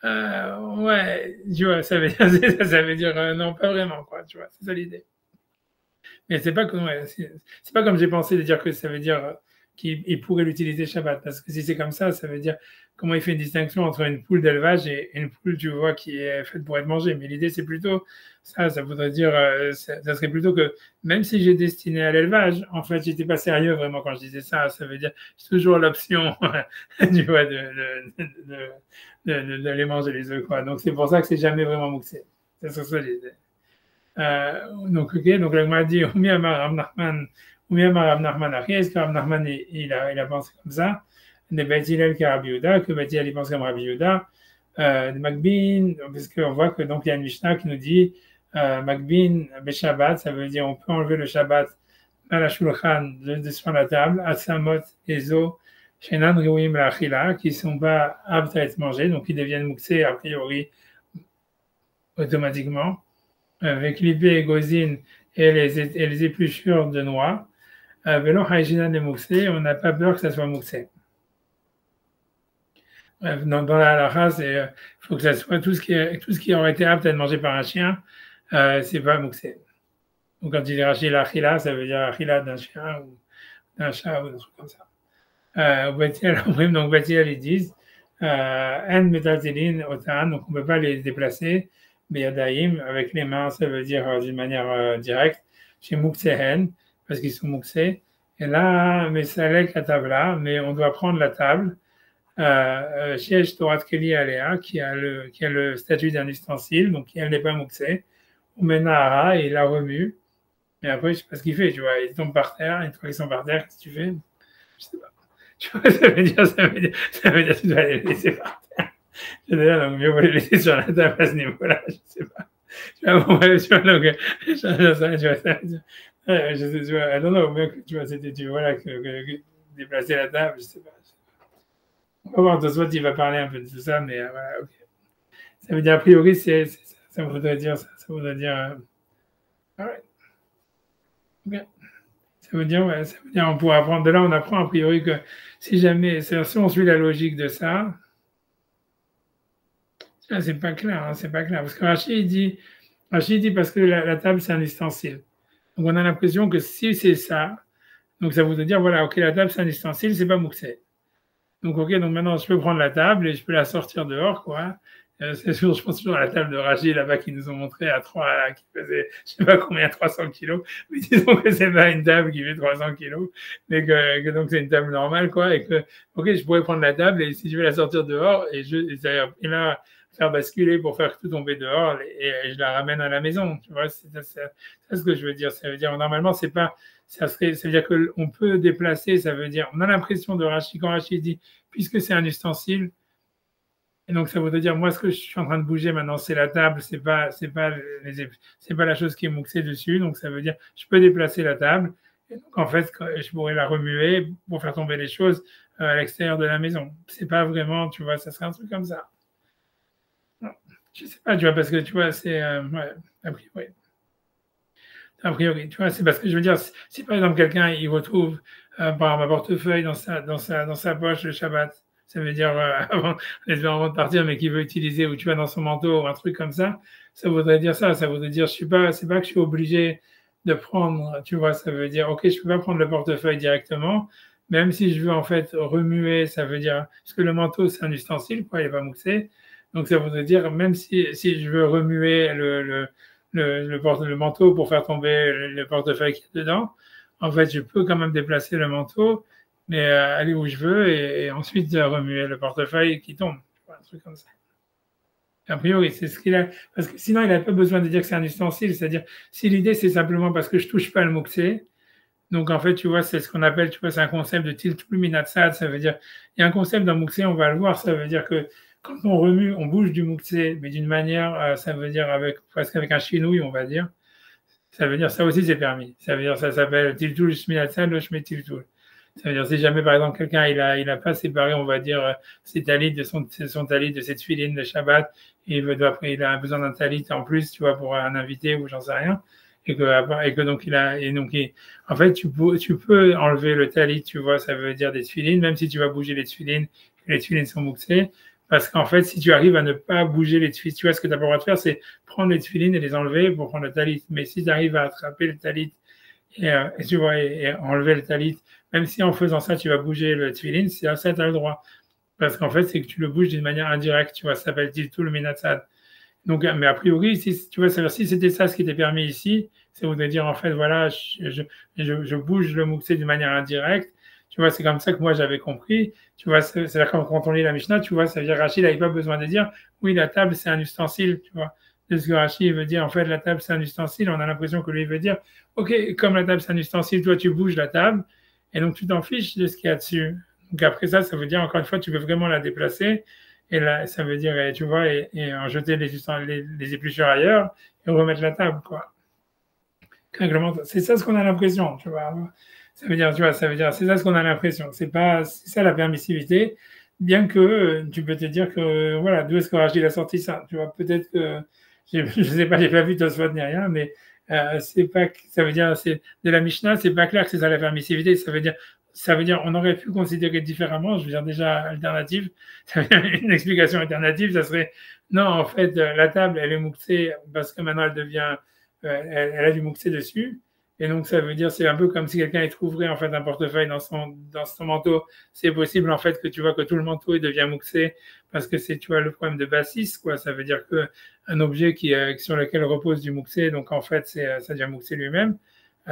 Ouais, tu vois, ça veut dire non, pas vraiment, quoi, tu vois, c'est ça l'idée. Mais c'est pas comme, ouais, c'est pas comme j'ai pensé de dire que ça veut dire qu'il pourrait l'utiliser Shabbat, parce que si c'est comme ça veut dire comment il fait une distinction entre une poule d'élevage et une poule, tu vois, qui est faite pour être mangée. Mais l'idée, c'est plutôt ça voudrait dire, ça serait plutôt que même si j'ai destiné à l'élevage, en fait, j'étais pas sérieux vraiment quand je disais ça. Ça veut dire j'ai toujours l'option, tu vois, d'aller manger les œufs, quoi. Donc c'est pour ça que c'est jamais vraiment mouxé. C'est ça l'idée. Donc, ok, donc là, on m'a dit, Oumiyamar Rav Nachman Achi, est-ce que Rav Nachman, il a pensé comme ça? De Beth Hillel qui Rabbi Yehuda, que Beth Hillel, il pense comme Rabbi Yehuda, de Magbin, parce qu'on voit que donc il y a une Mishnah qui nous dit, Magbin, Shabbat, ça veut dire on peut enlever le Shabbat à la shulchan, sur la table, à Samot, Ezo, Shenan Reuim Lachila, qui ne sont pas aptes à être mangés, donc ils deviennent mouxés a priori automatiquement. Avec l'ipé et gozine et les épluchures de noix, vélo haïjina de mouxé, on n'a pas peur que ça soit mouxé. Dans la halakha, il faut que ça soit tout ce qui aurait été apte à être mangé par un chien, c'est pas mouxé. Donc quand il dit rachid l'achila, ça veut dire achila d'un chien ou d'un chat ou d'un truc comme ça. Donc Batiel, ils disent en metalzilin otan, donc on ne peut pas les déplacer. Beyadaïm, avec les mains, ça veut dire d'une manière directe, chez Mouksehen, parce qu'ils sont mouxés. Et là, Mesalek à table, mais on doit prendre la table, chez Torat Keli Alea, qui a le statut d'un ustensile, donc elle n'est pas mouxée. Ou Menahara, et il la remue. Et après, je sais pas ce qu'il fait, tu vois, ils tombent par terre, et une fois qu'ils sont par terre, qu'est-ce que tu fais? Je sais pas. Tu vois, ça veut dire que tu dois les laisser par terre. C'est-à-dire, donc, mieux vaut les laisser sur la table à ce niveau-là, je sais pas. Tu vois, bon, bref, tu vois, donc, tu vois, ça, tu vois, I don't know, mais tu vois, c'était, tu vois, là, déplacer la table, je sais pas. On va voir, Tosfot, il va parler un peu de tout ça, mais voilà, ok. Ça veut dire, a priori, ça voudrait dire ça. Ça voudrait dire. Alright, ok. Ça veut dire, ouais, ça veut dire, on pourrait apprendre. De là, on apprend a priori que si jamais, si on suit la logique de ça, c'est pas clair, hein, c'est pas clair. Parce que Rachid dit parce que la table, c'est un ustensile. Donc, on a l'impression que si c'est ça, donc ça voudrait dire, voilà, ok, la table, c'est un ustensile, c'est pas mouxé. Donc, ok, donc maintenant, je peux prendre la table et je peux la sortir dehors, quoi. C'est sûr, je pense toujours à la table de Rachid là-bas qui nous ont montré à 3, là, qui faisait, je sais pas combien, 300 kilos. Mais disons que c'est pas une table qui fait 300 kilos, mais que donc c'est une table normale, quoi. Et que, ok, je pourrais prendre la table et si je veux la sortir dehors et là, faire basculer pour faire tout tomber dehors et je la ramène à la maison. Tu vois, c'est ce que je veux dire. Ça veut dire, normalement, c'est pas, ça veut dire qu'on peut déplacer, ça veut dire, on a l'impression de Rachid, quand Rachid dit, puisque c'est un ustensile, et donc ça voudrait dire, moi, ce que je suis en train de bouger maintenant, c'est la table, c'est pas la chose qui est mouxée dessus, donc ça veut dire, je peux déplacer la table, et donc en fait, je pourrais la remuer pour faire tomber les choses à l'extérieur de la maison. C'est pas vraiment, tu vois, ça serait un truc comme ça. Non, je sais pas, tu vois, parce que tu vois, c'est, ouais, a priori. A priori, tu vois, c'est parce que je veux dire, si par exemple quelqu'un il retrouve par exemple un portefeuille dans sa poche le Shabbat, ça veut dire avant de partir, mais qu'il veut utiliser ou tu vois dans son manteau ou un truc comme ça voudrait dire ça. Ça voudrait dire, je suis pas, c'est pas que je suis obligé de prendre, tu vois, ça veut dire, ok, je peux pas prendre le portefeuille directement, même si je veux en fait remuer, ça veut dire, parce que le manteau c'est un ustensile, quoi, il est pas moussé, donc ça voudrait dire, même si je veux remuer le manteau pour faire tomber le portefeuille qui est dedans. En fait, je peux quand même déplacer le manteau, mais aller où je veux et ensuite remuer le portefeuille qui tombe. Un truc comme ça. A priori, c'est ce qu'il a. Parce que sinon, il n'a pas besoin de dire que c'est un ustensile. C'est-à-dire, si l'idée, c'est simplement parce que je touche pas le mouxé, donc en fait, tu vois, c'est ce qu'on appelle, tu vois, c'est un concept de tiltul minatsad. Ça veut dire, il y a un concept dans mouxé, on va le voir, ça veut dire que quand on remue, on bouge du mouxé, mais d'une manière, ça veut dire presque avec un chinouille, on va dire. Ça veut dire, ça aussi, c'est permis. Ça veut dire, ça s'appelle tiltul shminatsad, lo shmet tiltul. Ça veut dire, si jamais, par exemple, quelqu'un, il a pas séparé, on va dire, ses talits de son talit de cette filine de Shabbat, et il a besoin d'un talit en plus, tu vois, pour un invité ou j'en sais rien, et que donc en fait, tu peux enlever le talit, tu vois, ça veut dire des filines, même si tu vas bouger les filines sont mouxées, parce qu'en fait, si tu arrives à ne pas bouger les filines, tu vois, ce que tu n'as pas le droit de faire, c'est prendre les filines et les enlever pour prendre le talit. Mais si tu arrives à attraper le talit et tu vois, et enlever le talit, même si en faisant ça, tu vas bouger le tefillin, c'est à ça, tu as le droit. Parce qu'en fait, c'est que tu le bouges d'une manière indirecte, tu vois, ça s'appelle tout le minatsad. Donc, mais a priori, si, tu vois, si c'était ça ce qui était permis ici, ça voudrait dire, en fait, voilà, je bouge le mouxé d'une manière indirecte. Tu vois, c'est comme ça que moi j'avais compris. Tu vois, c'est comme quand on lit la Mishnah, tu vois, ça veut dire Rachid n'avait pas besoin de dire, oui, la table, c'est un ustensile, tu vois. C'est ce que Rachid veut dire, en fait, la table, c'est un ustensile. On a l'impression que lui veut dire, OK, comme la table, c'est un ustensile, toi, tu bouges la table, et donc tu t'en fiches de ce qu'il y a dessus. Donc après ça, ça veut dire, encore une fois, tu veux vraiment la déplacer, et là, ça veut dire, tu vois, et en jeter les épluchures ailleurs, et remettre la table, quoi. C'est ça ce qu'on a l'impression, tu vois. Ça veut dire, tu vois, ça veut dire, c'est ça ce qu'on a l'impression. C'est ça la permissivité, bien que tu peux te dire que, voilà, d'où est-ce que Rachid a sorti ça, tu vois, peut-être que, je sais pas, j'ai pas vu Tosfot ni rien, mais c'est pas, ça veut dire, c'est de la Mishnah, c'est pas clair que c'est ça la permissivité. Ça veut dire, on aurait pu considérer différemment. Je veux dire déjà alternative, une explication alternative, ça serait non, en fait, la table, elle est mouxée parce que maintenant elle devient, elle a du mouxé dessus. Et donc, ça veut dire, c'est un peu comme si quelqu'un trouverait en fait un portefeuille dans son manteau. C'est possible en fait que tu vois que tout le manteau il devient mouxé parce que c'est, tu vois, le problème de bassis, quoi. Ça veut dire que un objet sur lequel repose du mouxé, donc en fait, ça devient mouxé lui-même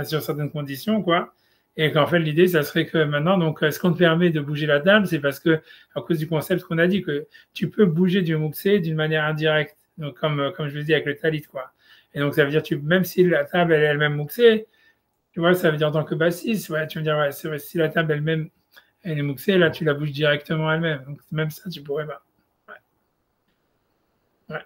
sur certaines conditions, quoi. Et qu'en fait, l'idée, ça serait que maintenant, donc, ce qu'on te permet de bouger la table, c'est parce que, à cause du concept qu'on a dit, que tu peux bouger du mouxé d'une manière indirecte. Donc, comme je vous dis avec le talit, quoi. Et donc, ça veut dire, même si la table, elle est elle-même mouxée, tu vois, ça veut dire en tant que bassiste, ouais, tu veux dire, ouais, c'est vrai, si la table elle-même, elle est mouxée, là, tu la bouges directement elle-même. Donc, même ça, tu pourrais pas. Ouais. Ouais.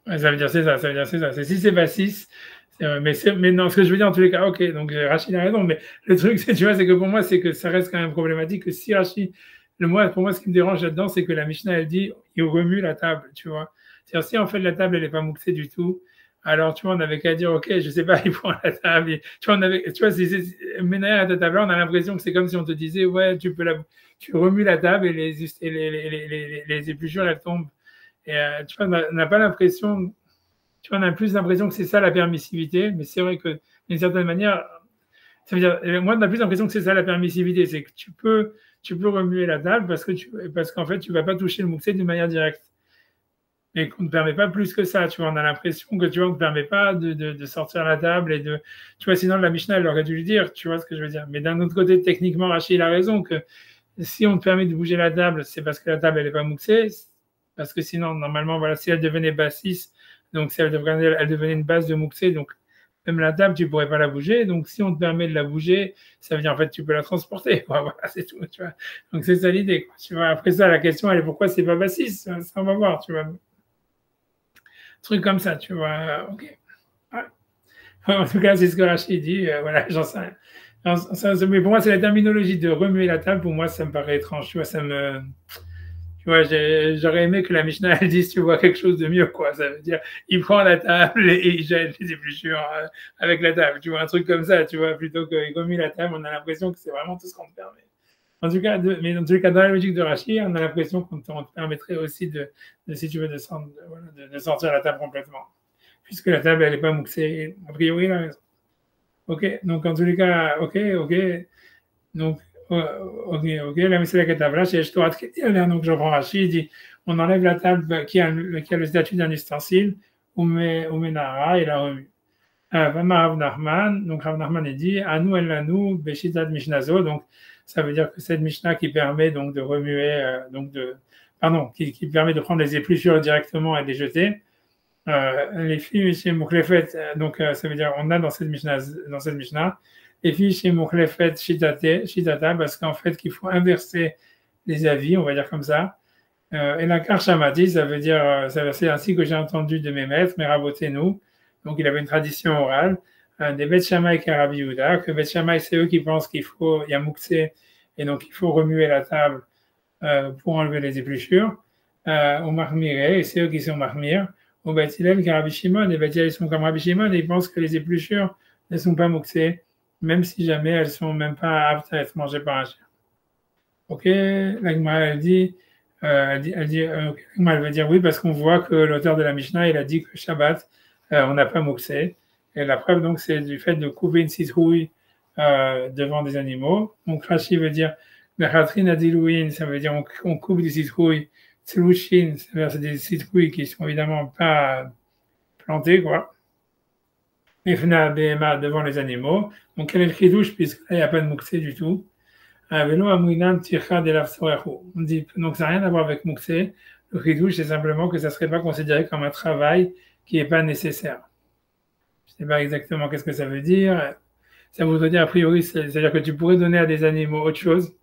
Ouais, ça veut dire, c'est ça, ça veut dire, c'est ça. Si c'est bassiste, C'est vrai. Mais non, ce que je veux dire en tous les cas, ok, donc Rachid a raison, mais le truc, c'est, tu vois, c'est que pour moi, c'est que ça reste quand même problématique que si Rachid, pour moi, ce qui me dérange là-dedans, c'est que la Mishnah, elle dit, il remue la table, tu vois. C'est-à-dire, si en fait la table, elle n'est pas mouxée du tout, alors, tu vois, on n'avait qu'à dire, ok, je sais pas, il prend la table, tu vois, tu vois, Ménère à ta table, on a l'impression que c'est comme si on te disait, ouais, tu remues la table et les épluchures, elles tombent. Et, tu vois, on n'a pas l'impression, tu vois, on a plus l'impression que c'est ça la permissivité, mais c'est vrai que d'une certaine manière, ça veut dire, moi, on a plus l'impression que c'est ça la permissivité, c'est que tu peux remuer la table parce qu'en fait, tu vas pas toucher le mouxé d'une manière directe. Et qu'on ne permet pas plus que ça, tu vois, on a l'impression que, tu vois, on ne permet pas de sortir la table et tu vois, sinon la Mishnah, elle aurait dû lui dire, tu vois ce que je veux dire. Mais d'un autre côté, techniquement, Rachid, il a raison que si on te permet de bouger la table, c'est parce que la table, elle n'est pas mouxée, parce que sinon, normalement, voilà, si elle devenait bassiste, donc si elle devenait une base de mouxé, donc même la table, tu pourrais pas la bouger. Donc, si on te permet de la bouger, ça veut dire en fait tu peux la transporter. Quoi. Voilà, c'est tout. Tu vois. Donc, c'est ça l'idée. Tu vois. Après ça, la question, elle est pourquoi c'est pas bassiste. Ça, on va voir. Tu vois. Truc comme ça. Tu vois. Ok. Ouais. En tout cas, c'est ce que Rachid dit. Voilà, j'en sais rien. Mais pour moi, c'est la terminologie de remuer la table. Pour moi, ça me paraît étrange. Tu vois, tu vois, j'aurais aimé que la Mishnah elle dise, tu vois, quelque chose de mieux, quoi. Ça veut dire, il prend la table et il jette les épluchures avec la table. Tu vois, un truc comme ça, tu vois, plutôt qu'il remue la table, on a l'impression que c'est vraiment tout ce qu'on te permet. En tout cas, mais dans tous les cas, dans la logique de Rachid, on a l'impression qu'on te permettrait aussi si tu veux, de sortir la table complètement. Puisque la table, elle n'est pas mouxée. A priori, là. OK, donc en tous les cas, OK. Donc, ok, la Mishnah Ketavra, c'est Torah Ketil, donc j'en prends Rachid, il dit, on enlève la table qui a le statut d'un ustensile, ou menara, et la remue. Rav Nachman, donc Rav Nachman il dit, Anu el lanu beshitat mishnazo, donc ça veut dire que cette Mishnah qui permet donc de remuer, qui permet de prendre les épluchures directement et de les jeter, les filles chez Mouklefet, donc ça veut dire on a dans cette Mishnah, les filles chez Mouklefet Shitata, parce qu'en fait qu'il faut inverser les avis, on va dire comme ça. Et la Karchamati, ça veut dire, c'est ainsi que j'ai entendu de mes maîtres, mes nous. Donc il avait une tradition orale, des Bet Shammai et Rabbi Yehuda, que Bet Shammai c'est eux qui pensent qu'il faut, il y a Mouksé, et donc il faut remuer la table pour enlever les épluchures. Au Mahmiré, et c'est eux qui sont Mahmir. Au Bet Hillel, qui Rabbi Shimon, et Bet Hillel, ils sont comme Rabbi Shimon, et ils pensent que les épluchures ne sont pas Mouksé, même si jamais elles sont même pas aptes à être mangées par un chien. Ok, la Gemara, elle veut dire oui, parce qu'on voit que l'auteur de la Mishnah, il a dit que Shabbat, on n'a pas mouxé. Et la preuve, donc, c'est du fait de couper une citrouille devant des animaux. Donc, Rashi veut dire, Mechatrin adilouin, ça veut dire on coupe des citrouilles. Tselouchin, c'est des citrouilles qui sont évidemment pas plantées, quoi. Mefna Behema devant les animaux. Donc, quel est le chidouche, puisque là, il n'y a pas de mouxé du tout. On dit, donc ça n'a rien à voir avec Mouxé. Le chidouche, c'est simplement que ça ne serait pas considéré comme un travail qui n'est pas nécessaire. Je ne sais pas exactement qu'est-ce que ça veut dire. Ça voudrait dire, a priori, c'est-à-dire que tu pourrais donner à des animaux autre chose.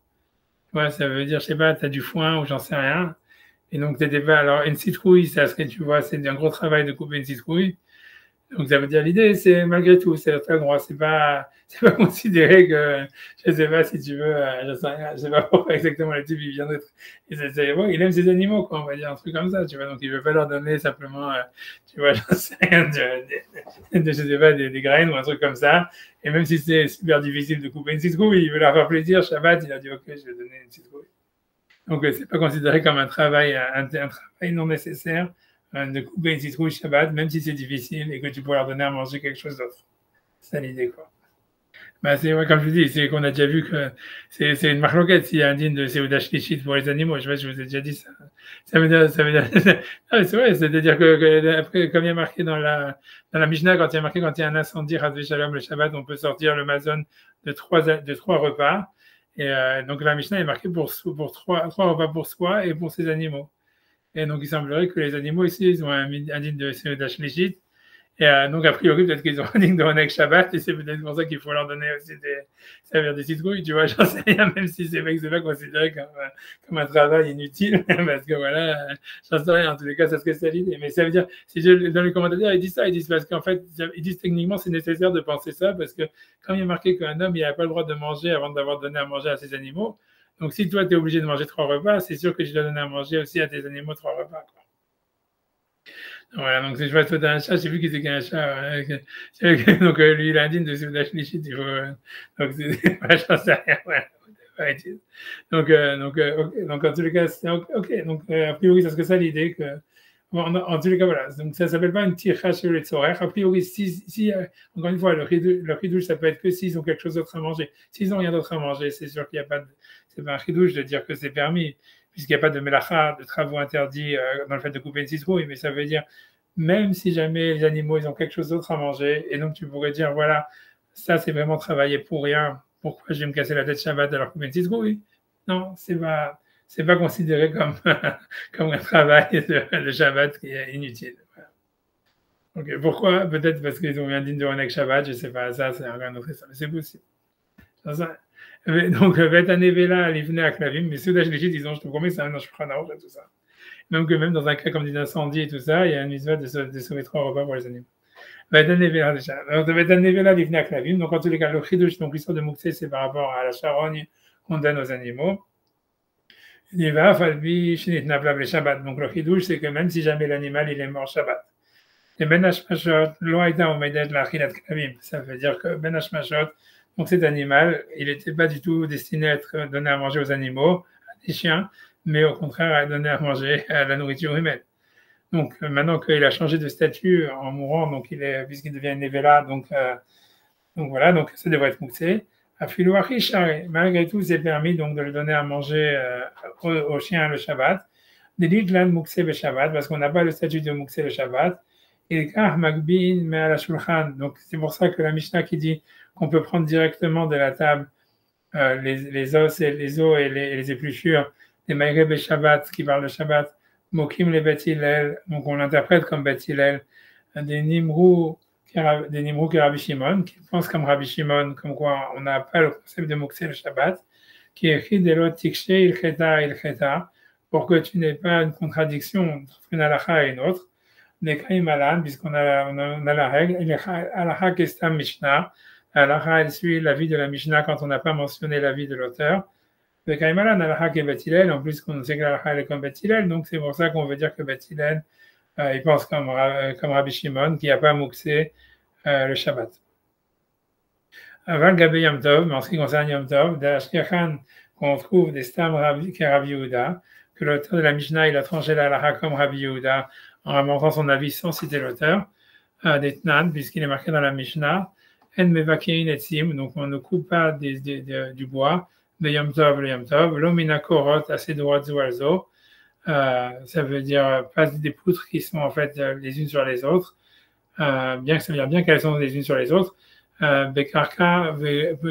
Ouais, ça veut dire, je ne sais pas, tu as du foin ou j'en sais rien. Et donc, t'étais pas. Alors, une citrouille, c'est ce que tu vois, c'est un gros travail de couper une citrouille. Donc ça veut dire l'idée, c'est malgré tout, c'est très droit, c'est pas considéré que, je sais pas si tu veux, je sais pas pourquoi exactement le type il viendrait, bon, il aime ses animaux, quoi, on va dire un truc comme ça, tu vois, donc il veut pas leur donner simplement, tu vois, j'en sais rien, je sais pas, des graines ou un truc comme ça, et même si c'est super difficile de couper une citrouille, il veut leur faire plaisir, Shabbat, il a dit ok, je vais donner une citrouille. Donc c'est pas considéré comme un travail non nécessaire de couper une citrouille Shabbat, même si c'est difficile et que tu pourrais leur donner à manger quelque chose d'autre. C'est ça l'idée, quoi. Bah, c'est ouais, comme je vous dis, c'est qu'on a déjà vu que c'est une marloquette s'il y a un digne de Seudah Shlichit pour les animaux. Je sais pas si je vous ai déjà dit ça. Ça veut dire, non, c'est vrai, c'est-à-dire après, comme il y a marqué dans la Mishnah, quand il y a marqué quand il y a un incendie, Hazvé Shalom, le Shabbat, on peut sortir le mazon de trois repas. Et donc la Mishnah est marquée pour trois repas pour soi et pour ses animaux. Et donc, il semblerait que les animaux ici, ils ont un digne de Seudah Shlichit Et donc, a priori, peut-être qu'ils ont un digne de Ronek Shabbat, et c'est peut-être pour ça qu'il faut leur donner aussi servir des citrouilles, tu vois, j'en sais rien, même si c'est pas considéré comme un travail inutile, parce que voilà, j'en sais rien, en tous les cas, ça serait ça l'idée. Mais ça veut dire, dans les commentateurs, ils disent ça, ils disent parce qu'en fait, ils disent techniquement, c'est nécessaire de penser ça, parce que quand il est marqué qu'un homme, il n'a pas le droit de manger avant d'avoir donné à manger à ses animaux, donc si toi, tu es obligé de manger 3 repas, c'est sûr que tu dois donner à manger aussi à tes animaux 3 repas, quoi. Voilà, donc si je vois toi t'as un chat, je sais plus qui c'est qui a un chat. Donc lui, il indigne de Soudash Lichit, il faut. Donc c'est. J'en sais rien, ouais. Donc en tous les cas, c'est ok. Donc a priori, ça serait ça l'idée que. Bon, en tous les cas, voilà. Donc ça s'appelle pas une tircha sur les tzorer. A priori, si encore une fois, le ridouche, ça peut être que s'ils ont quelque chose d'autre à manger. S'ils n'ont rien d'autre à manger, c'est sûr qu'il n'y a pas de. C'est pas un ridouche de dire que c'est permis, puisqu'il n'y a pas de melacha, de travaux interdits dans le fait de couper une citrouille, mais ça veut dire même si jamais les animaux ils ont quelque chose d'autre à manger, et donc tu pourrais dire voilà, ça c'est vraiment travailler pour rien, pourquoi je vais me casser la tête Shabbat alors couper une citrouille? Non, c'est pas considéré comme, comme un travail de Shabbat qui est inutile. Voilà. Okay. Pourquoi? Peut-être parce qu'ils ont bien dit de Ronek Shabbat, je sais pas, ça c'est un autre histoire, mais c'est possible. Donc, Vetanevela, elle venait à Klavim, mais ceux d'Ajlichit, ils ont, je te promets, c'est un Shulchan et tout ça. Donc, même dans un cas comme d'incendie et tout ça, il y a une mitzvah de sauver 3 repas pour les animaux. Vetanevela, déjà. Donc, Vetanevela, il venait à Klavim. Donc, en tous les cas, le Chidush, donc l'histoire de Mouksé, c'est par rapport à la charogne qu'on donne aux animaux. Il va, Falbi, Shinit Nabla, le Shabbat. Donc, le Chidush, c'est que même si jamais l'animal, il est mort Shabbat. Et Ben Hashmashot, Loaïda Omedet, la Chilat Klavim. Ça veut dire que Ben Hashmashot, donc cet animal, il n'était pas du tout destiné à être donné à manger aux animaux, à des chiens, mais au contraire à donner à manger à la nourriture humaine. Donc maintenant qu'il a changé de statut en mourant, donc puisqu'il devient Nevela, donc voilà, donc ça devrait être mouxé. Malgré tout, c'est permis donc de le donner à manger au chien le Shabbat. Deliglan mouxé le Shabbat, parce qu'on n'a pas le statut de mouxé le Shabbat. Et Magbin, mais à la Shulchan. Donc c'est pour ça que la Mishnah qui dit qu'on peut prendre directement de la table les os et les épluchures des Maïreb et Shabbat qui parlent de Shabbat, Mokim les Bet Hillel, donc on l'interprète comme Bet Hillel, des Nimrou qui est Rabbi Shimon, qui pense comme Rabbi Shimon, comme quoi on n'a pas le concept de Moksé le Shabbat, qui est écrit Delot Tikshe il Cheta, pour que tu n'aies pas une contradiction entre une halakha et une autre. Des Malan, puisqu'on a la règle, il est halakha kestam Mishnah. Halakha, elle suit l'avis de la Mishnah quand on n'a pas mentionné l'avis de l'auteur. Le Kaimalan, halakha qui est Bet Hillel, en plus qu'on sait que l'halakha est comme Bet Hillel, donc c'est pour ça qu'on veut dire que Bet Hillel, il pense comme Rabbi Shimon, qui n'a pas mouxé le Shabbat. Avant Gabé Yom Tov, mais en ce qui concerne Yom Tov, d'Ashkechan, qu'on trouve des Stam qui est Rabbi Yehuda, que l'auteur de la Mishnah, il a tranché la halakha comme Rabbi Yehuda, en remontant son avis sans citer l'auteur, des Tnan, puisqu'il est marqué dans la Mishnah, En mevakein etzim, donc on ne coupe pas du bois, de Yom Tov, le Yom Tov, l'omina korot, assez droite zualzo, ça veut dire pas des poutres qui sont en fait les unes sur les autres, bien que ça veut dire bien qu'elles sont les unes sur les autres, bekarka,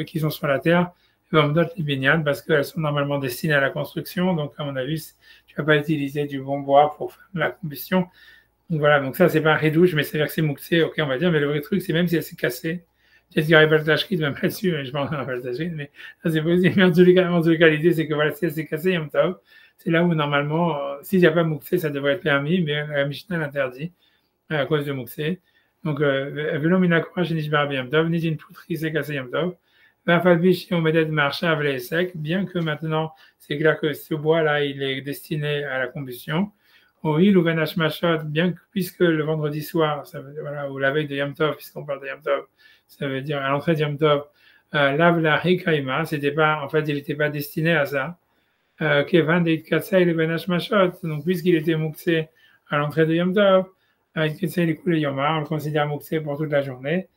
qui sont sur la terre, vomdot libinyan, parce qu'elles sont normalement destinées à la construction, donc à mon avis, tu vas pas utiliser du bon bois pour faire la combustion. Donc voilà, donc ça c'est pas un redouche, mais c'est-à-dire que c'est mouxé, ok on va dire, mais le vrai truc c'est même si elle s'est cassée, peut-être qu'il y aurait pas le tachrit même là-dessus, mais je pense pas le tachrit, mais ça c'est possible. Mais en tous les cas, l'idée c'est que voilà, si elle s'est cassée, Yom Tov, c'est là où normalement, s'il n'y a pas mouxé, ça devrait être permis, mais la Mishnah l'interdit à cause de mouxé. Donc, Velo Minakora chez Nishbar Yom Tov, ni une poutre qui s'est cassée Yom Tov. On met marcha avec les secs, bien que maintenant, c'est clair que ce bois-là, il est destiné à la combustion. Oui, ou Venash Mashot, bien que, puisque le vendredi soir, ça veut dire, voilà, ou la veille de Yom Tov, puisqu'on parle de Yom Tov, ça veut dire à l'entrée de Yom Tov, lave la Hikaima, c'était pas, en fait, il n'était pas destiné à ça. Kevan de Katsai le Venash Mashot, donc puisqu'il était mouxé à l'entrée de Yom Tov, Katsai les coulées Yomar, on le considère mouxé pour toute la journée.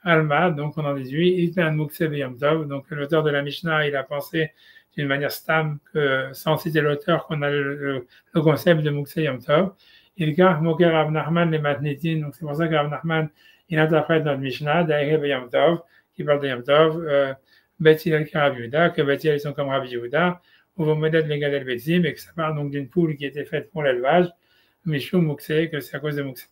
Alma, donc on en déduit, Itlan Mouxé Yom Tov, donc l'auteur de la Mishnah, il a pensé d'une manière stam, que sans citer l'auteur, qu'on a le concept de Mouxé Yom Tov. Il garde Moker Rav Nachman les Matnitin, donc c'est pour ça que Rav Nachman, il interprète notre Mishnah, Daïre Yom Tov, qui parle de Yom Tov, Bet Hillel qui Rabbi Yehuda, que Bet Hillel ils sont comme Rabbi Yehuda, ou vos modèles les Gadel Betzim, et que ça parle donc d'une poule qui était faite pour l'élevage, Mishou Mouxé, que c'est à cause de Mouxé.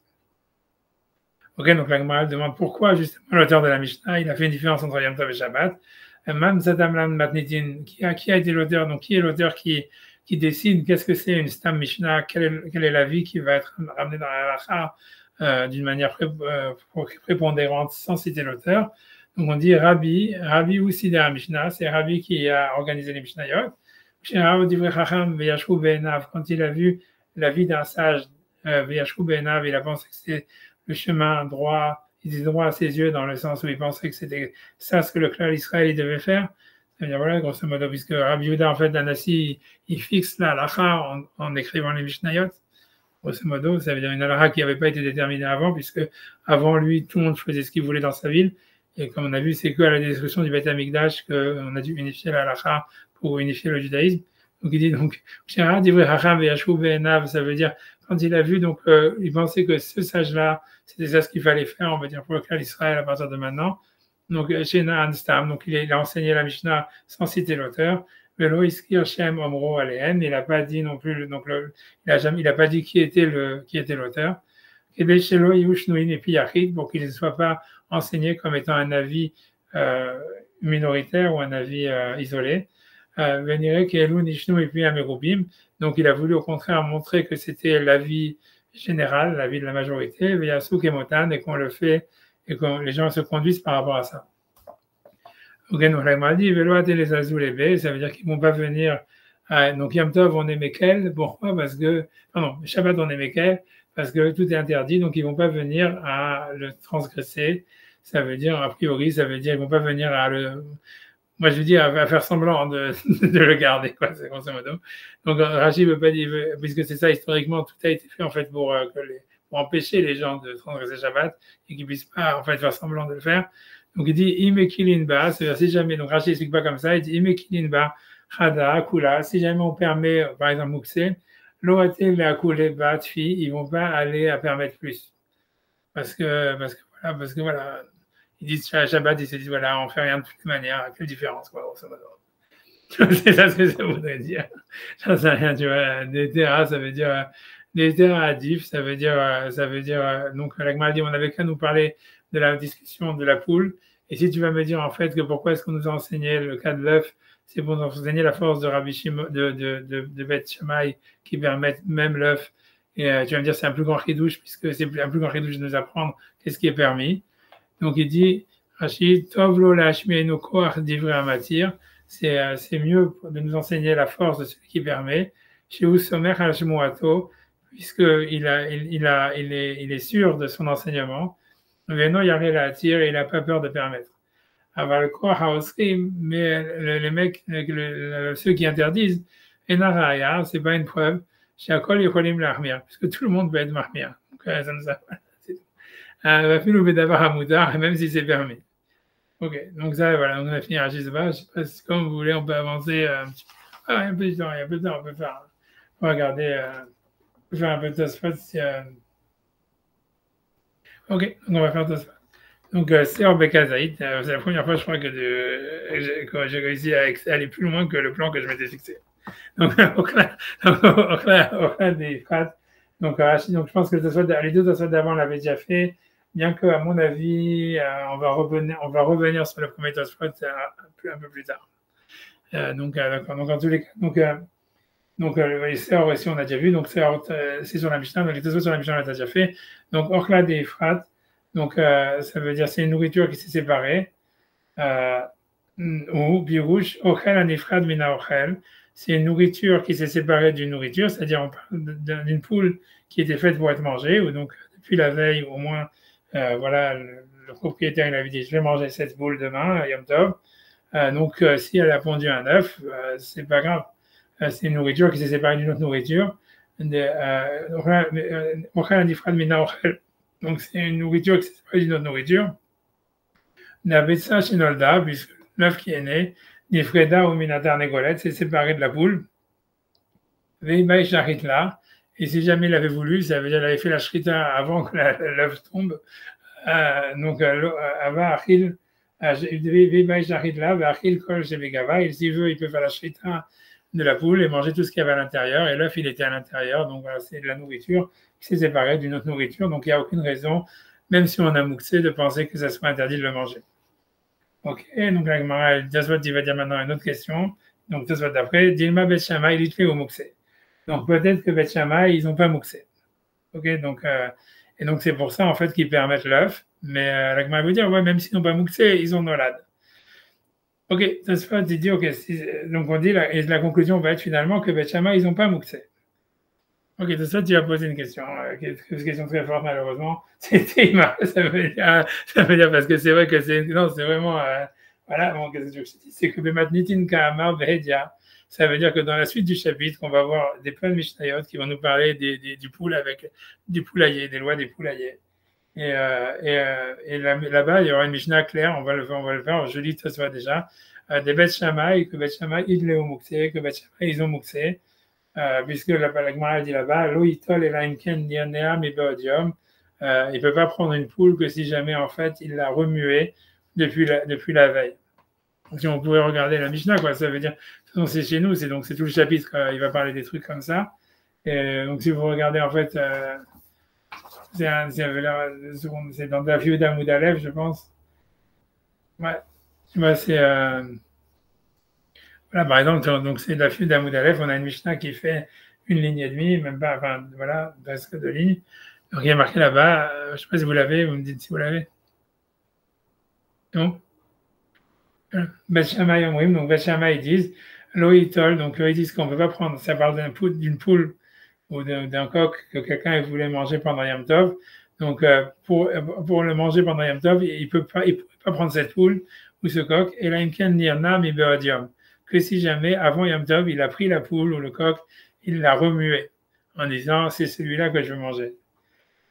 Ok, donc la Gemara demande pourquoi justement l'auteur de la Mishnah, il a fait une différence entre Yom Tov et Shabbat. Même Zadam Lam Matnitin, qui a été l'auteur, donc qui est l'auteur qui décide qu'est-ce que c'est une Stam Mishnah, quelle est la vie qui va être ramenée dans la halakha d'une manière prépondérante sans citer l'auteur. Donc on dit Rabbi ou Sidera Mishnah, c'est Rabbi qui a organisé les Mishnayot. Quand il a vu la vie d'un sage, il a pensé que c'était le chemin droit, il était droit à ses yeux dans le sens où il pensait que c'était ça ce que le clan Israël il devait faire. C'est-à-dire, voilà, grosso modo, puisque Rabbi Yehuda, en fait, Anassi, il fixe la halakha en écrivant les Mishnayot. Grosso modo, ça veut dire une halakha qui n'avait pas été déterminée avant, puisque avant lui, tout le monde faisait ce qu'il voulait dans sa ville. Et comme on a vu, c'est qu'à la destruction du Beth Amikdash qu'on a dû unifier la halakha pour unifier le judaïsme. Donc il dit donc, ça veut dire quand il a vu, donc il pensait que ce sage-là, c'était ça ce qu'il fallait faire, on va dire pour le clan Israël à partir de maintenant. Donc Shena Anstam, donc il a enseigné la Mishnah sans citer l'auteur. Velo Iskir Shem Omro Alehem, il n'a pas dit non plus, donc il a pas dit qui était l'auteur. Et puis Yachid, pour qu'il ne soit pas enseigné comme étant un avis minoritaire ou un avis isolé. Donc il a voulu au contraire montrer que c'était l'avis général, l'avis de la majorité, et qu'on le fait et que les gens se conduisent par rapport à ça. Donc la dit ça veut dire qu'ils ne vont pas venir. Donc Yom Tov on est Mekel, pourquoi? Parce que Shabbat on est Mekel, parce que tout est interdit, donc ils ne vont pas venir à le transgresser. Ça veut dire, a priori, ça veut dire qu'ils ne vont pas venir à le. Moi, je veux dire, à faire semblant de le garder, quoi, c'est grosso modo. Donc, Rachid veut pas dire, puisque c'est ça, historiquement, tout a été fait, en fait, pour empêcher les gens de transgresser Shabbat et qu'ils puissent pas, en fait, faire semblant de le faire. Donc, il dit, Imekilinba, c'est-à-dire, si jamais, donc Rachid explique pas comme ça, il dit, Imekilinba, Chada, Kula, si jamais on permet, par exemple, Mouksé, Loate, Leakule, Batfi, ils vont pas aller à permettre plus. Parce que voilà, ils disent Shabbat, ils se disent voilà, on fait rien de toute manière, quelle différence, quoi, grosso modo. C'est ça ce que ça voudrait dire. Ça, c'est rien, tu vois. Des terras, ça veut dire des terras adif, ça veut dire donc la Gemara dit on n'avait qu'à nous parler de la discussion de la poule. Et si tu vas me dire en fait que pourquoi est-ce qu'on nous a enseigné le cas de l'œuf, c'est pour nous enseigner la force de Rabbi Shimon, de Beth Shammai qui permettent même l'œuf. Et tu vas me dire c'est un plus grand chidouche puisque c'est un plus grand chidouche de nous apprendre qu'est-ce qui est permis. Donc il dit, Rachid, Tovlo lashmienu koach divrei amatir, c'est mieux de nous enseigner la force de celui qui permet. Chez Usomer al shmuato, puisqu'il est sûr de son enseignement. Veno yare la attire et il n'a pas peur de permettre. Aval koach haosrim, mais les mecs, ceux qui interdisent, enaraya, c'est pas une preuve. Chez Akol yocholim lahmir, puisque tout le monde peut être mahmir. Donc ça nous a même si c'est permis. Ok, donc ça, voilà, on a fini à Gisba. Je ne sais pas si, comme vous voulez, on peut avancer un petit peu. Ah, il y a un peu de temps, on peut faire. On va regarder, on peut faire un peu de Tosfot. Ok, donc on va faire Tosfot. Donc, c'est en Bekazaït. C'est la première fois, je crois, que j'ai réussi à aller plus loin que le plan que je m'étais fixé. Donc, au clair des phrases. Donc, je pense que les deux Tosfot d'avant l'avaient déjà fait. Bien que, à mon avis, on va revenir sur le premier Tosfot un peu plus tard. D'accord. Donc, en tous les cas, les sœurs aussi, on a déjà vu. Donc, c'est sur la Mishnah. Donc, les Tosfot sur la Mishnah, on l'a déjà fait. Donc, Orchla des Phrat. Donc, ça veut dire c'est une nourriture qui s'est séparée. Ou Birouche, Ochel Anifrad Mina Ochel. C'est une nourriture qui s'est séparée d'une nourriture, c'est-à-dire on parle d'une poule qui était faite pour être mangée, ou donc depuis la veille, au moins, voilà, le propriétaire il avait dit je vais manger cette poule demain, Yom Tov. Donc si elle a pondu un œuf, c'est pas grave. C'est une nourriture qui s'est séparée d'une autre nourriture. Donc c'est une nourriture qui s'est séparée d'une autre nourriture. Navetsa Shinolda, puisque l'œuf qui est né, Nifreda ou Minatar Negolet, c'est séparé de la poule. Veibaï Sharitla, et si jamais il avait voulu, ça veut dire qu'il avait fait la shrita avant que l'œuf tombe. Donc, Ava Achil, Veibaï Sharitla, Achil Kol Shevegava, et s'il veut, il peut faire la shrita de la poule et manger tout ce qu'il y avait à l'intérieur. Et l'œuf, il était à l'intérieur, donc voilà, c'est de la nourriture qui s'est séparée d'une autre nourriture. Donc, il n'y a aucune raison même si on a mouxé, de penser que ça soit interdit de le manger. Ok, donc la Gemara, Tosfot, il va dire maintenant une autre question. Donc Tosfot d'après, Dilma Bet Shammai, il fait au mouxé. Donc peut-être que Bet Shammai, ils n'ont pas mouxé. Ok, donc, et donc c'est pour ça en fait qu'ils permettent l'œuf. Mais la Gemara veut dire, ouais, même s'ils n'ont pas mouxé, ils ont nolad. Ok, Tosfot, il dit, ok, donc on dit, et la conclusion va être finalement que Bet Shammai, ils n'ont pas mouxé. Ok, Tosfot, tu vas poser une question, une question très forte malheureusement. C'est Théma, ça veut dire parce que c'est vrai que c'est, non, c'est vraiment, voilà, bon, qu'est-ce que je dis, c'est que Bematnitin Kahamar Behedia, ça veut dire que dans la suite du chapitre, on va voir des plein de Mishnayot qui vont nous parler du poule avec du poulailler, des lois des poulaillers. Et là-bas, il y aura une Mishnah claire, on va le faire, je lis ça soit déjà, des Bet Shammai, que Bet Shammai, ils l'ont mouxé, que Bet Shammai, ils ont mouxé, puisque la Gemara dit là-bas, Lo itol et laimken nianea mi beodium, il ne peut pas prendre une poule que si jamais, en fait, il l'a remuée depuis la veille. Si on pouvait regarder la Mishnah, quoi, ça veut dire, c'est chez nous, c'est tout le chapitre, il va parler des trucs comme ça. Et donc, si vous regardez, en fait, c'est dans la Fiou d'Amoud Aleph, je pense. Ouais, tu vois, c'est. Voilà, par exemple, donc c'est la Fiou d'Amoud Aleph, on a une Mishnah qui fait une ligne et demie, même pas, enfin, voilà, presque deux lignes. Donc, il y a marqué là-bas, je ne sais pas si vous l'avez, vous me dites si vous l'avez. Non? Bet Shammai Omrim, donc Bet Shammai, ils disent, Loïtol, donc ils disent qu'on ne peut pas prendre, ça parle d'une poule ou d'un coq que quelqu'un voulait manger pendant Yom Tov. Donc, pour le manger pendant Yom Tov, il ne pourrait pas prendre cette poule ou ce coq. Et là, il nirna mi beodium. Que si jamais, avant Yom Tov, il a pris la poule ou le coq, il l'a remué en disant, c'est celui-là que je veux manger.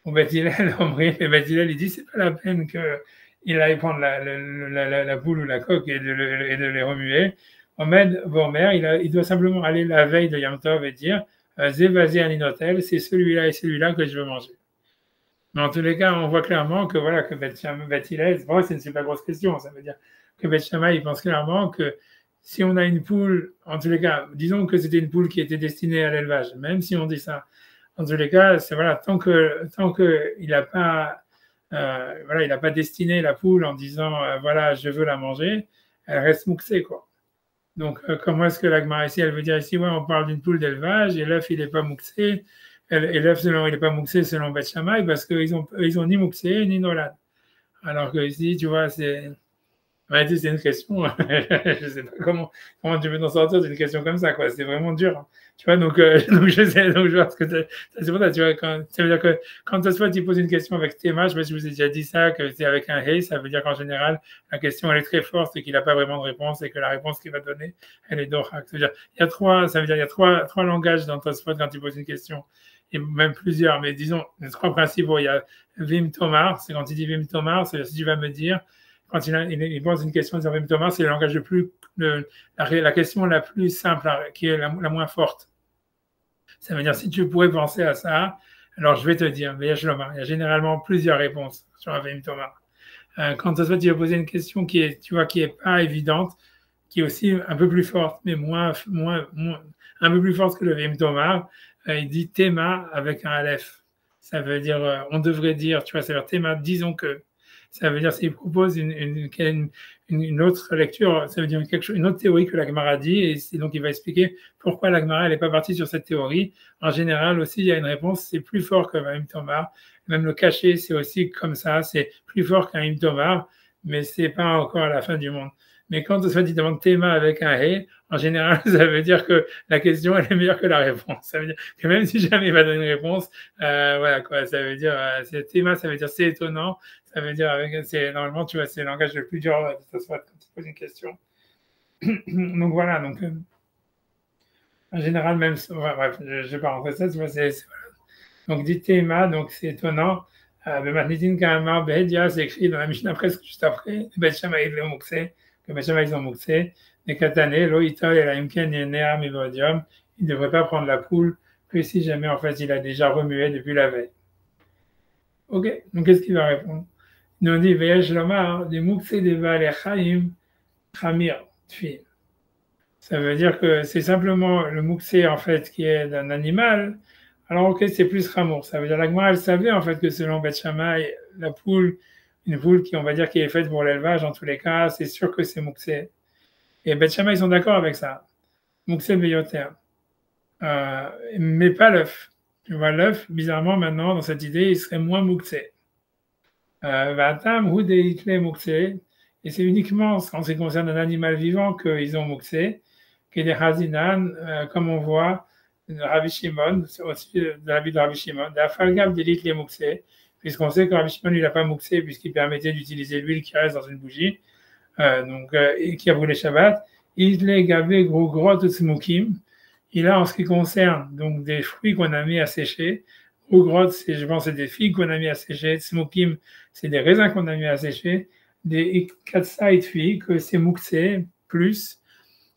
Bon, Beth Hillel, et Beth Hillel, il dit, c'est pas la peine qu'il aille prendre la poule ou la coque et de les remuer. Omed Vormer, il doit simplement aller la veille de Yom Tov et dire, Zévazé Aninotel, c'est celui-là et celui-là que je veux manger. Mais en tous les cas, on voit clairement que voilà, que Beth Hillel, pour moi, c'est une super grosse question. Ça veut dire que Beth Shammai, il pense clairement que si on a une poule, en tous les cas, disons que c'était une poule qui était destinée à l'élevage, même si on dit ça, en tous les cas, c'est voilà, tant que il n'a pas, voilà, il n'a pas destiné la poule en disant, voilà, je veux la manger, elle reste mouxée, quoi. Donc, comment est-ce que la Gemara ici, elle veut dire ici, ouais, on parle d'une poule d'élevage et l'œuf, il n'est pas mouxé, et l'œuf, il n'est pas mouxé selon Beth Shammai parce qu'ils ont ni mouxé ni nolad. Alors que ici, tu vois, c'est une question, je ne sais pas comment tu peux t'en sortir d'une question comme ça, quoi. C'est vraiment dur, hein. Tu vois, donc je vois ce que c'est pour ça, tu vois, ça veut dire que quand toi tu poses une question avec théma, je sais pas si je vous ai déjà dit ça, que c'est avec un hey, ça veut dire qu'en général, la question elle est très forte et qu'il n'a pas vraiment de réponse et que la réponse qu'il va donner, elle est dorak. Ça veut dire, il y a trois langages dans Tosfot quand tu poses une question, et même plusieurs, mais disons, les trois principaux, il y a Vim Tomar, c'est quand il dit Vim Tomar, c'est-à-dire si tu vas me dire, quand il pose une question de Thomas, c'est le langage la question la plus simple, qui est la moins forte. Ça veut dire, si tu pourrais penser à ça, alors je vais te dire, mais il y a généralement plusieurs réponses sur Avim Thomas. Quand tu vas poser une question qui est pas évidente, qui est aussi un peu plus forte, mais un peu plus forte que le Avim Thomas, il dit Théma avec un Aleph. Ça veut dire, on devrait dire, tu vois, ça veut dire Théma, disons que. Ça veut dire s'il propose une autre lecture, ça veut dire une autre théorie que la Gemara dit, et donc il va expliquer pourquoi la Gemara n'est pas partie sur cette théorie. En général aussi, il y a une réponse, c'est plus fort que Im Tomar. Même le cachet, c'est aussi comme ça, c'est plus fort qu'un Im Tomar, mais c'est pas encore à la fin du monde. Mais quand on se dit demande théma avec un hé, en général, ça veut dire que la question elle est meilleure que la réponse. Ça veut dire que même si jamais il va donner une réponse, voilà quoi, ça veut dire c'est théma, ça veut dire c'est étonnant. Ça veut dire, normalement, tu vois, c'est le langage le plus dur de soit quand tu poses une question. Donc voilà, donc en général, même, bref, je ne vais pas rentrer ça, tu vois, voilà. Donc dit Théma, donc c'est étonnant. Bemachnitin Kamar Behedia, c'est écrit dans la Mishnah presque juste après, Bet Shammai ils ont mouxé, que Bet Shammai ils ont mouxé, mais Katane, Loïta et la Imken Yenea Mivodium, il ne devrait pas prendre la poule que si jamais en fait il a déjà remué depuis la veille. Ok, donc qu'est-ce qu'il va répondre? Nous on dit Veyesh Lomar, des Mouxé des Chaim, Khamir, Tfi. Ça veut dire que c'est simplement le Mouxé en fait qui est d'un animal, Alors, ok, c'est plus Ramour. Ça veut dire la Gemara, elle savait en fait que selon Beth Shammai, la poule, une poule qui, on va dire, qui est faite pour l'élevage, en tous les cas, c'est sûr que c'est Mouxé. Et Beth Shammai, ils sont d'accord avec ça. Mouxé Beyoter. Mais pas l'œuf. Tu vois, l'œuf, bizarrement, maintenant, dans cette idée, il serait moins Mouxé. Vatam, ou des Mouxé. Et c'est uniquement en ce qui concerne un animal vivant qu'ils ont Mouxé, qui est des Hazinan, comme on voit Rabbi Shimon, c'est aussi de l'avis de Rabbi Shimon, d'Afalgam d'élite les Mouxé, puisqu'on sait que Rabbi Shimon, il n'a pas Mouxé, puisqu'il permettait d'utiliser l'huile qui reste dans une bougie, et qui a brûlé Shabbat. Il est gavé gros gros smukim. Il a en ce qui concerne donc des fruits qu'on a mis à sécher. Gros gros, je pense, c'est des figues qu'on a mis à sécher. Smukim, c'est des raisins qu'on a mis à sécher. Des katsait figues, que c'est Mouxé plus.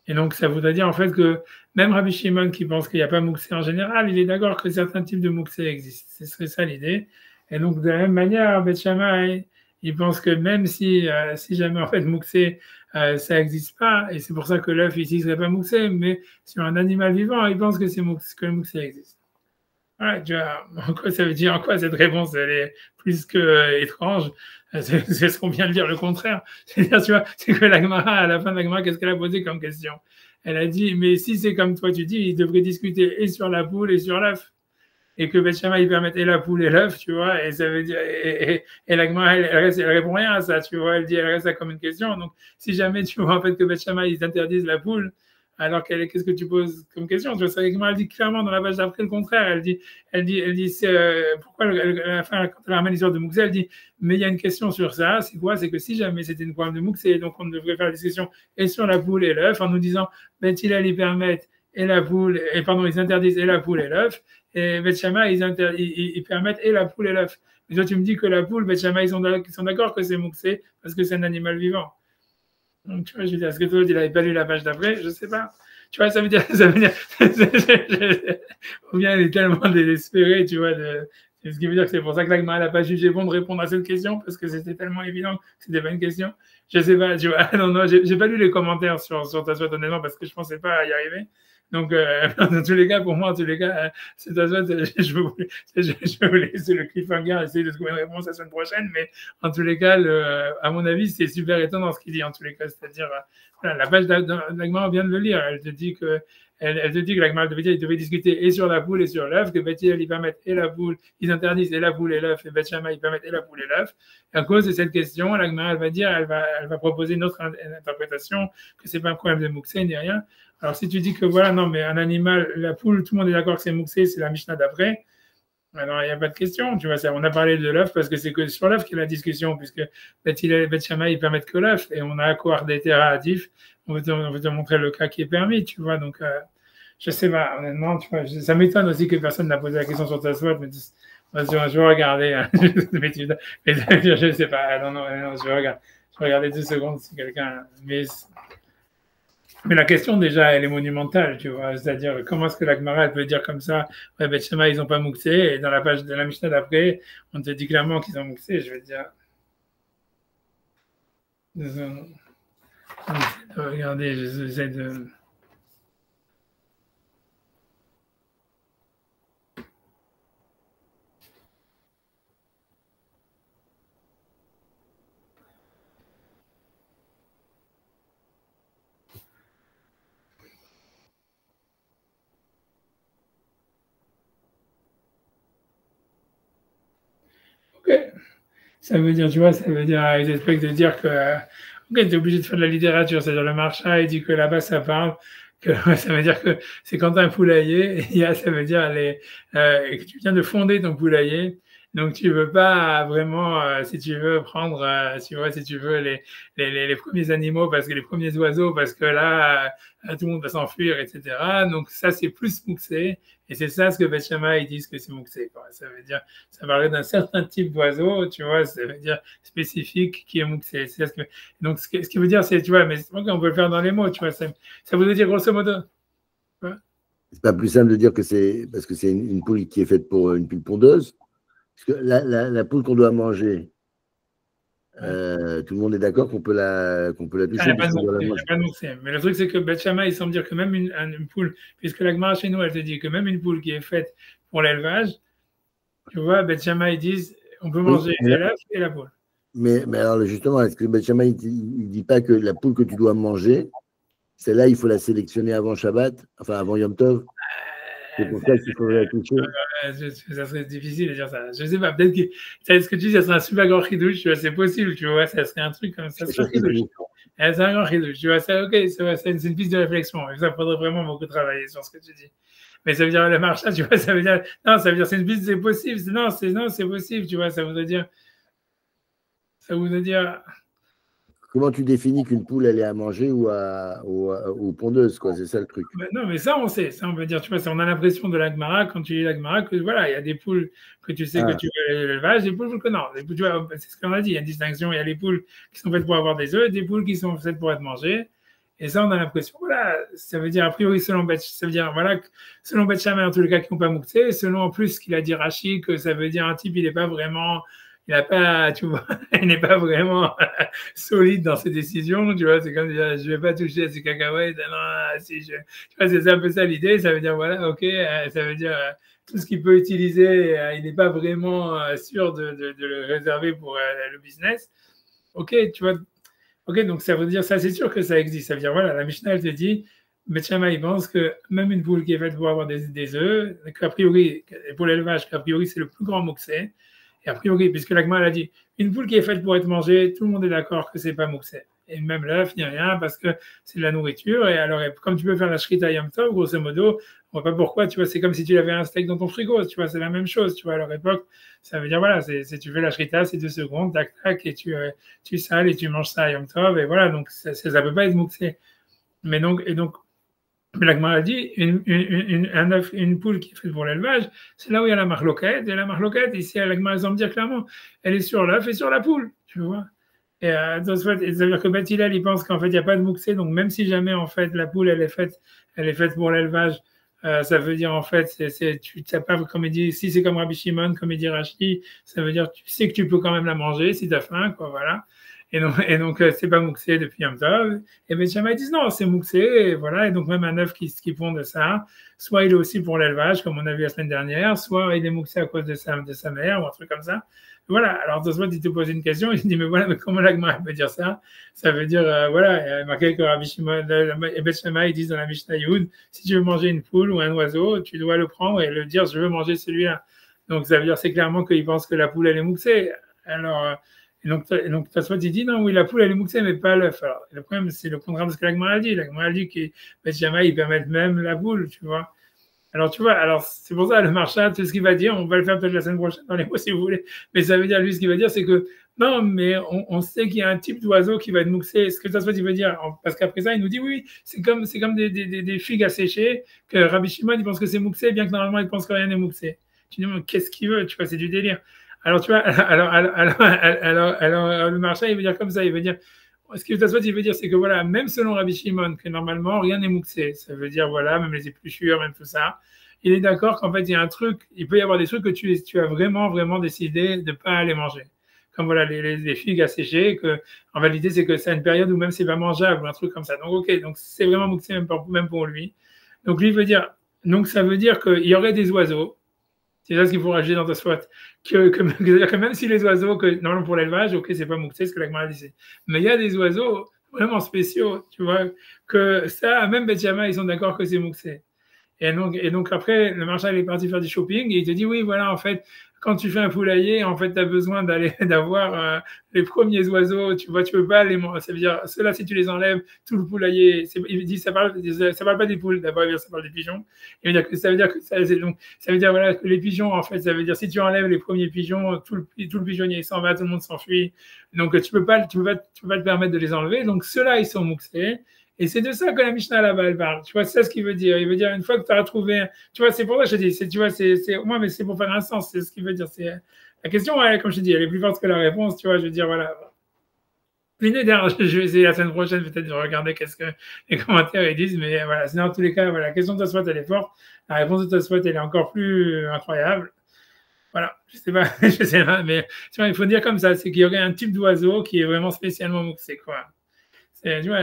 Et donc, ça voudrait dire en fait que même Rabbi Shimon qui pense qu'il n'y a pas Mouxé en général, il est d'accord que certains types de Mouxé existent. Ce serait ça l'idée. Et donc, de la même manière, Beth Shammai, il pense que même si jamais en fait Mouxé, ça n'existe pas, et c'est pour ça que l'œuf ici ne serait pas Mouxé, mais sur un animal vivant, il pense que, que le Mouxé existe. Voilà, tu vois, en quoi ça veut dire, en quoi cette réponse, elle est plus que étrange. C'est ce qu'on vient de dire, le contraire. C'est-à-dire, tu vois, c'est que la Gemara, à la fin de la Gemara, qu'est-ce qu'elle a posé comme question? Elle a dit, mais si c'est comme toi tu dis, il devrait discuter et sur la poule et sur l'œuf. Et que Beth Shammai, il permette et la poule et l'œuf, tu vois, et ça veut dire, et la Gemara, elle répond rien à ça, tu vois, elle dit, elle reste là comme une question. Donc, si jamais tu vois, en fait, que Beth Shammai, ils interdisent la poule, alors qu'est-ce que tu poses comme question? Tu vois, elle dit clairement dans la page d'après le contraire. Elle dit, pourquoi à la fin, quand elle ramène l'histoire de Mouxé, elle dit, mais il y a une question sur ça, c'est quoi? C'est que si jamais c'était une problème de Mouxé, donc on devrait faire la discussion et sur la poule et l'œuf en nous disant, ben, ils permettent et la poule, et pardon, ils interdisent et la poule et l'œuf, et Beth Shammai, ils permettent et la poule et l'œuf. Mais toi, tu me dis que la poule, Beth Shammai, ils sont d'accord que c'est Mouxé parce que c'est un animal vivant. Donc, tu vois, je veux dire, est-ce que toi, il n'avait pas lu la page d'après? Je ne sais pas. Tu vois, ça veut dire, ou bien il est tellement désespéré, tu vois, ce qui veut dire que c'est pour ça que l'Agma n'a pas jugé bon de répondre à cette question, parce que c'était tellement évident que c'était pas une question. Je sais pas, tu vois, non, j'ai pas lu les commentaires sur ta souhaite, honnêtement, parce que je pensais pas y arriver. Donc, dans tous les cas, pour moi, en tous les cas, c'est ta souhaite, je vais vous laisser le cliffhanger, essayer de trouver une réponse la semaine prochaine, mais en tous les cas, à mon avis, c'est super étonnant ce qu'il dit, en tous les cas, c'est-à-dire, voilà, la page d'Agma, on vient de le lire, elle te dit que l'Agma devait discuter et sur la poule et sur l'œuf, que Beth ils permettent et la poule, ils interdisent et la poule et l'œuf, et Beth Shammai, ils permettent et la poule et l'œuf. À cause de cette question, l'Agma, elle va proposer une autre interprétation, que c'est pas un problème de Mouxé ni rien. Alors, si tu dis que voilà, non, mais un animal, la poule, tout le monde est d'accord que c'est Mouxé, c'est la Mishnah d'après. Alors, il n'y a pas de question, tu vois, ça, on a parlé de l'œuf parce que c'est que sur l'œuf qu'il y a la discussion, puisque Beth Shammai, ils permettent que l'œuf, et on a accordé des terratifs, on veut te montrer le cas qui est permis, tu vois, donc, je sais pas, honnêtement, tu vois, ça m'étonne aussi que personne n'a posé la question sur ta souhaite, mais je vais regarder, hein, mais je sais pas, non, je vais regarder 2 secondes si quelqu'un, mais la question, déjà, elle est monumentale, tu vois. C'est-à-dire, comment est-ce que la Gemara, elle peut dire comme ça, ouais, Beth Shammai, ils n'ont pas mouxé, et dans la page de la Mishnah d'après, on te dit clairement qu'ils ont mouxé, je vais dire. Regardez, j'essaie de. Ok. Ça veut dire, tu vois, ça veut dire, ils expectent de dire que, ok, tu es obligé de faire de la littérature, c'est-à-dire le marchand, il dit que là-bas, ça parle, que ça veut dire que c'est quand tu as un poulailler, et il y a, ça veut dire que tu viens de fonder ton poulailler, donc tu veux pas vraiment, si tu veux prendre, tu vois, si tu veux les premiers animaux, parce que les premiers oiseaux, parce que là, tout le monde va s'enfuir, etc. Donc ça, c'est plus mouxé, et c'est ça ce que Beth Shammai, ils disent que c'est mouxé, quoi. Ça veut dire, ça parlait d'un certain type d'oiseau, tu vois, ça veut dire spécifique qui est mouxé. Donc, ce qui veut dire, c'est, tu vois, mais on peut le faire dans les mots, tu vois, ça veut dire grosso modo. C'est pas plus simple de dire que c'est parce que c'est une poule qui est faite pour une poule pondeuse. Parce que la poule qu'on doit manger, tout le monde est d'accord qu'on peut la toucher. Il n'y a pas de mouxé. Mais le truc, c'est que Beth Shammai, il semble dire que même une poule, puisque la Gemara chez nous, elle te dit que même une poule qui est faite pour l'élevage, tu vois, Beth Shammai, ils disent on peut manger l'œuf et la poule. Mais alors justement, est-ce que Beth Shammai, il dit pas que la poule que tu dois manger, celle-là, il faut la sélectionner avant Shabbat, enfin avant Yom Tov? C'est pour ça qu'il faut la toucher. Ça serait difficile de dire ça. Je sais pas, peut-être que ce que tu dis, ça serait un super grand chidouche, tu vois, c'est possible, tu vois, ça serait un truc comme ça. C'est un grand chidouche, tu vois, c'est ok, c'est une piste de réflexion. Ça faudrait vraiment beaucoup travailler sur ce que tu dis. Mais ça veut dire le marcha, tu vois, ça veut dire, non, ça veut dire c'est une piste, c'est possible. Non, c'est possible, tu vois, ça voudrait dire. Comment tu définis qu'une poule, elle est à manger ou pondeuse, quoi? C'est ça le truc. Ben non, mais ça, on sait. Ça, on peut dire, tu vois, on a l'impression de l'Agmara, quand tu lis l'Agmara, que voilà, il y a des poules que tu sais que tu veux l'élevage, des poules que non. Tu vois, c'est ce qu'on a dit, il y a une distinction. Il y a les poules qui sont faites pour avoir des œufs, et des poules qui sont faites pour être mangées. Et ça, on a l'impression, voilà, ça veut dire, a priori, ça veut dire, voilà, selon Beth Shammai, en tous les cas, qui n'ont pas mouktsé, selon en plus ce qu'il a dit Rashi, que ça veut dire un type, il n'est pas vraiment. Il n'a pas, tu vois, il n'est pas vraiment solide dans ses décisions, tu vois, c'est comme dire, je ne vais pas toucher à ces cacahuètes, non, si tu vois, c'est un peu ça l'idée, ça veut dire, voilà, ok, ça veut dire, tout ce qu'il peut utiliser, il n'est pas vraiment sûr de le réserver pour le business. Ok, tu vois, ok, donc ça veut dire, ça c'est sûr que ça existe, ça veut dire, voilà, la Mishnah, elle te dit, Beth Shammai, il pense que même une poule qui est faite pour avoir des œufs, qu'a priori, pour l'élevage, qu'a priori, c'est le plus grand mouxé. Et a priori, puisque l'Agma a dit, une poule qui est faite pour être mangée, tout le monde est d'accord que c'est pas mouxé. Et même l'œuf, il n'y a rien parce que c'est de la nourriture. Et alors, comme tu peux faire la shrita Yom Tov, grosso modo, on ne voit pas pourquoi, tu vois, c'est comme si tu avais un steak dans ton frigo, tu vois, c'est la même chose, tu vois, à leur époque, ça veut dire, voilà, tu fais la shrita, c'est 2 secondes, tac, tac, et tu sales et tu manges ça à Yom Tov, et voilà, donc ça ne peut pas être mouxé. Mais donc, mais la Gemara dit, une poule qui est faite pour l'élevage, c'est là où il y a la marloquette. Et la marloquette, ici, la Gemara semble dire clairement, elle est sur l'œuf et sur la poule, tu vois. Et ça veut dire que Beth Hillel, il pense qu'en fait, il n'y a pas de mouxé. Donc, même si jamais, en fait, la poule, elle est faite pour l'élevage, ça veut dire, en fait, tu n'as pas, comme il dit, si c'est comme Rabbi Shimon, comme il dit Rashi, ça veut dire, tu sais que tu peux quand même la manger si tu as faim, quoi, voilà. Et donc c'est pas mouxé depuis Yom Tov. Et Beth Shammai disent non, c'est mouxé, et voilà. Et donc même un œuf qui pond de ça, soit il est aussi pour l'élevage, comme on a vu la semaine dernière, soit il est mouxé à cause de sa mère ou un truc comme ça. Voilà. Alors Tosfot, il te pose une question, il dit mais voilà, mais comment l'Agma peut dire ça? Ça veut dire voilà, il y a marqué que Rabbi Shimon et Beth Shammai, ils disent dans la Mishnah Yud, si tu veux manger une poule ou un oiseau, tu dois le prendre et le dire je veux manger celui-là. Donc ça veut dire c'est clairement qu'ils pensent que la poule elle est mouxée. Alors et donc Tosfot, il dit non, oui, la poule, elle est mouxée, mais pas l'œuf. Alors, le problème, c'est le contraire de ce que l'Agma a dit. L'Agma a dit que Beth Shammai, ils permettent même la poule, tu vois. Alors, tu vois, alors c'est pour ça, le marchand, c'est ce qu'il va dire. On va le faire peut-être la semaine prochaine dans les mots, si vous voulez. Mais ça veut dire, lui, ce qu'il va dire, c'est que non, mais on sait qu'il y a un type d'oiseau qui va être mouxé. Ce que Tosfot, il veut dire, parce qu'après ça, il nous dit oui, c'est comme des figues à sécher, que Rabbi Shimon, il pense que c'est mouxé, bien que normalement, il pense que rien n'est mouxé. Tu dis, mais qu'est-ce qu'il veut? Tu vois, c'est du délire. Alors, tu vois, alors le marchand, il veut dire comme ça, il veut dire, ce que Tosfot, il veut dire, c'est que voilà, même selon Rabbi Shimon, que normalement, rien n'est mouxé. Ça veut dire, voilà, même les épluchures, même tout ça. Il est d'accord qu'en fait, il y a un truc, il peut y avoir des trucs que tu as vraiment, vraiment décidé de ne pas aller manger. Comme voilà, les figues à sécher, que, en réalité, c'est que c'est une période où même c'est pas mangeable, ou un truc comme ça. Donc, ok, donc c'est vraiment mouxé même pour lui. Donc, lui, il veut dire, donc ça veut dire qu'il y aurait des oiseaux. C'est ça ce qu'il faut rajouter dans Tosfot. Que même si les oiseaux, que normalement pour l'élevage, ok, c'est pas mouxé, ce que l'Agmara disait. Mais il y a des oiseaux vraiment spéciaux, tu vois, que ça, même Beth Shammai, ils sont d'accord que c'est mouxé. Et donc après, le marchand il est parti faire du shopping et il te dit oui, voilà, en fait, quand tu fais un poulailler, en fait, tu as besoin d'avoir les premiers oiseaux, tu vois, tu peux pas les manger. Ça veut dire, ceux-là, si tu les enlèves, tout le poulailler, il dit, ça parle pas des poules, d'abord, ça parle des pigeons. Il veut dire que ça veut dire que ça veut dire, voilà, que les pigeons, en fait, ça veut dire, si tu enlèves les premiers pigeons, tout le pigeonnier, il s'en va, tout le monde s'enfuit. Donc, tu peux pas te permettre de les enlever. Donc, ceux-là, ils sont mouxés. Et c'est de ça que la Mishnah là-bas, elle parle. Tu vois, c'est ça ce qu'il veut dire. Il veut dire, une fois que tu as trouvé, tu vois, c'est pour ça que je dis, tu vois, moi, mais c'est pour faire un sens, c'est ce qu'il veut dire. La question, comme je te dis, elle est plus forte que la réponse, tu vois, je veux dire, voilà. L'idée derrière, je vais essayer la semaine prochaine peut-être de regarder qu'est-ce que les commentaires ils disent, mais voilà, c'est dans tous les cas, voilà, la question de Tosfot, elle est forte. La réponse de Tosfot, elle est encore plus incroyable. Voilà, je sais pas, mais tu vois, il faut dire comme ça, c'est qu'il y aurait un type d'oiseau qui est vraiment spécialement mouxé, quoi. Tu vois,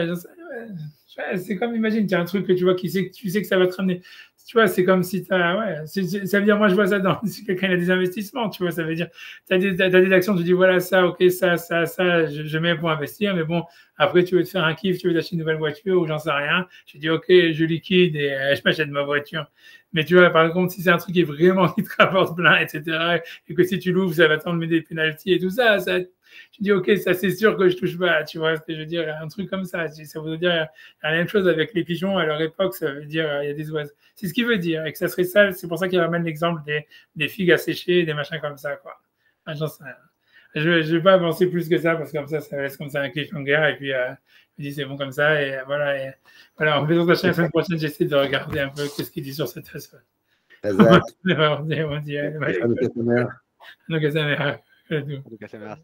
c'est comme, imagine, tu as un truc que tu vois, tu sais que ça va te ramener. tu vois, c'est comme si tu as, ouais, ça veut dire, moi je vois ça dans, si quelqu'un a des investissements, tu vois, ça veut dire, tu as, des actions, tu dis, voilà, ça, ok, ça, je mets pour investir, mais bon, après, tu veux te faire un kiff, tu veux t'acheter une nouvelle voiture ou j'en sais rien, je dis, ok, je liquide et je m'achète ma voiture. Mais tu vois, par contre, si c'est un truc qui est vraiment qui te rapporte plein, etc., et que si tu l'ouvres, ça va t'enlever des pénalties et tout ça, tu dis, ok, ça c'est sûr que je touche pas, tu vois ce que je veux dire, un truc comme ça. Ça veut dire la même chose avec les pigeons à leur époque, ça veut dire il y a des oiseaux. C'est ce qu'il veut dire, et que ça serait ça, c'est pour ça qu'il ramène l'exemple des figues à sécher, des machins comme ça, quoi. Ah, j'en sais rien. Je ne vais pas avancer plus que ça, parce que comme ça laisse comme ça un cliffhanger, et puis je me dis c'est bon comme ça, et voilà. Et, voilà, en faisant la semaine prochaine, j'essaie de regarder un peu qu'est-ce qu'il dit sur cette façon. On dit, Hanukkah Sameach. Hanukkah Sameach.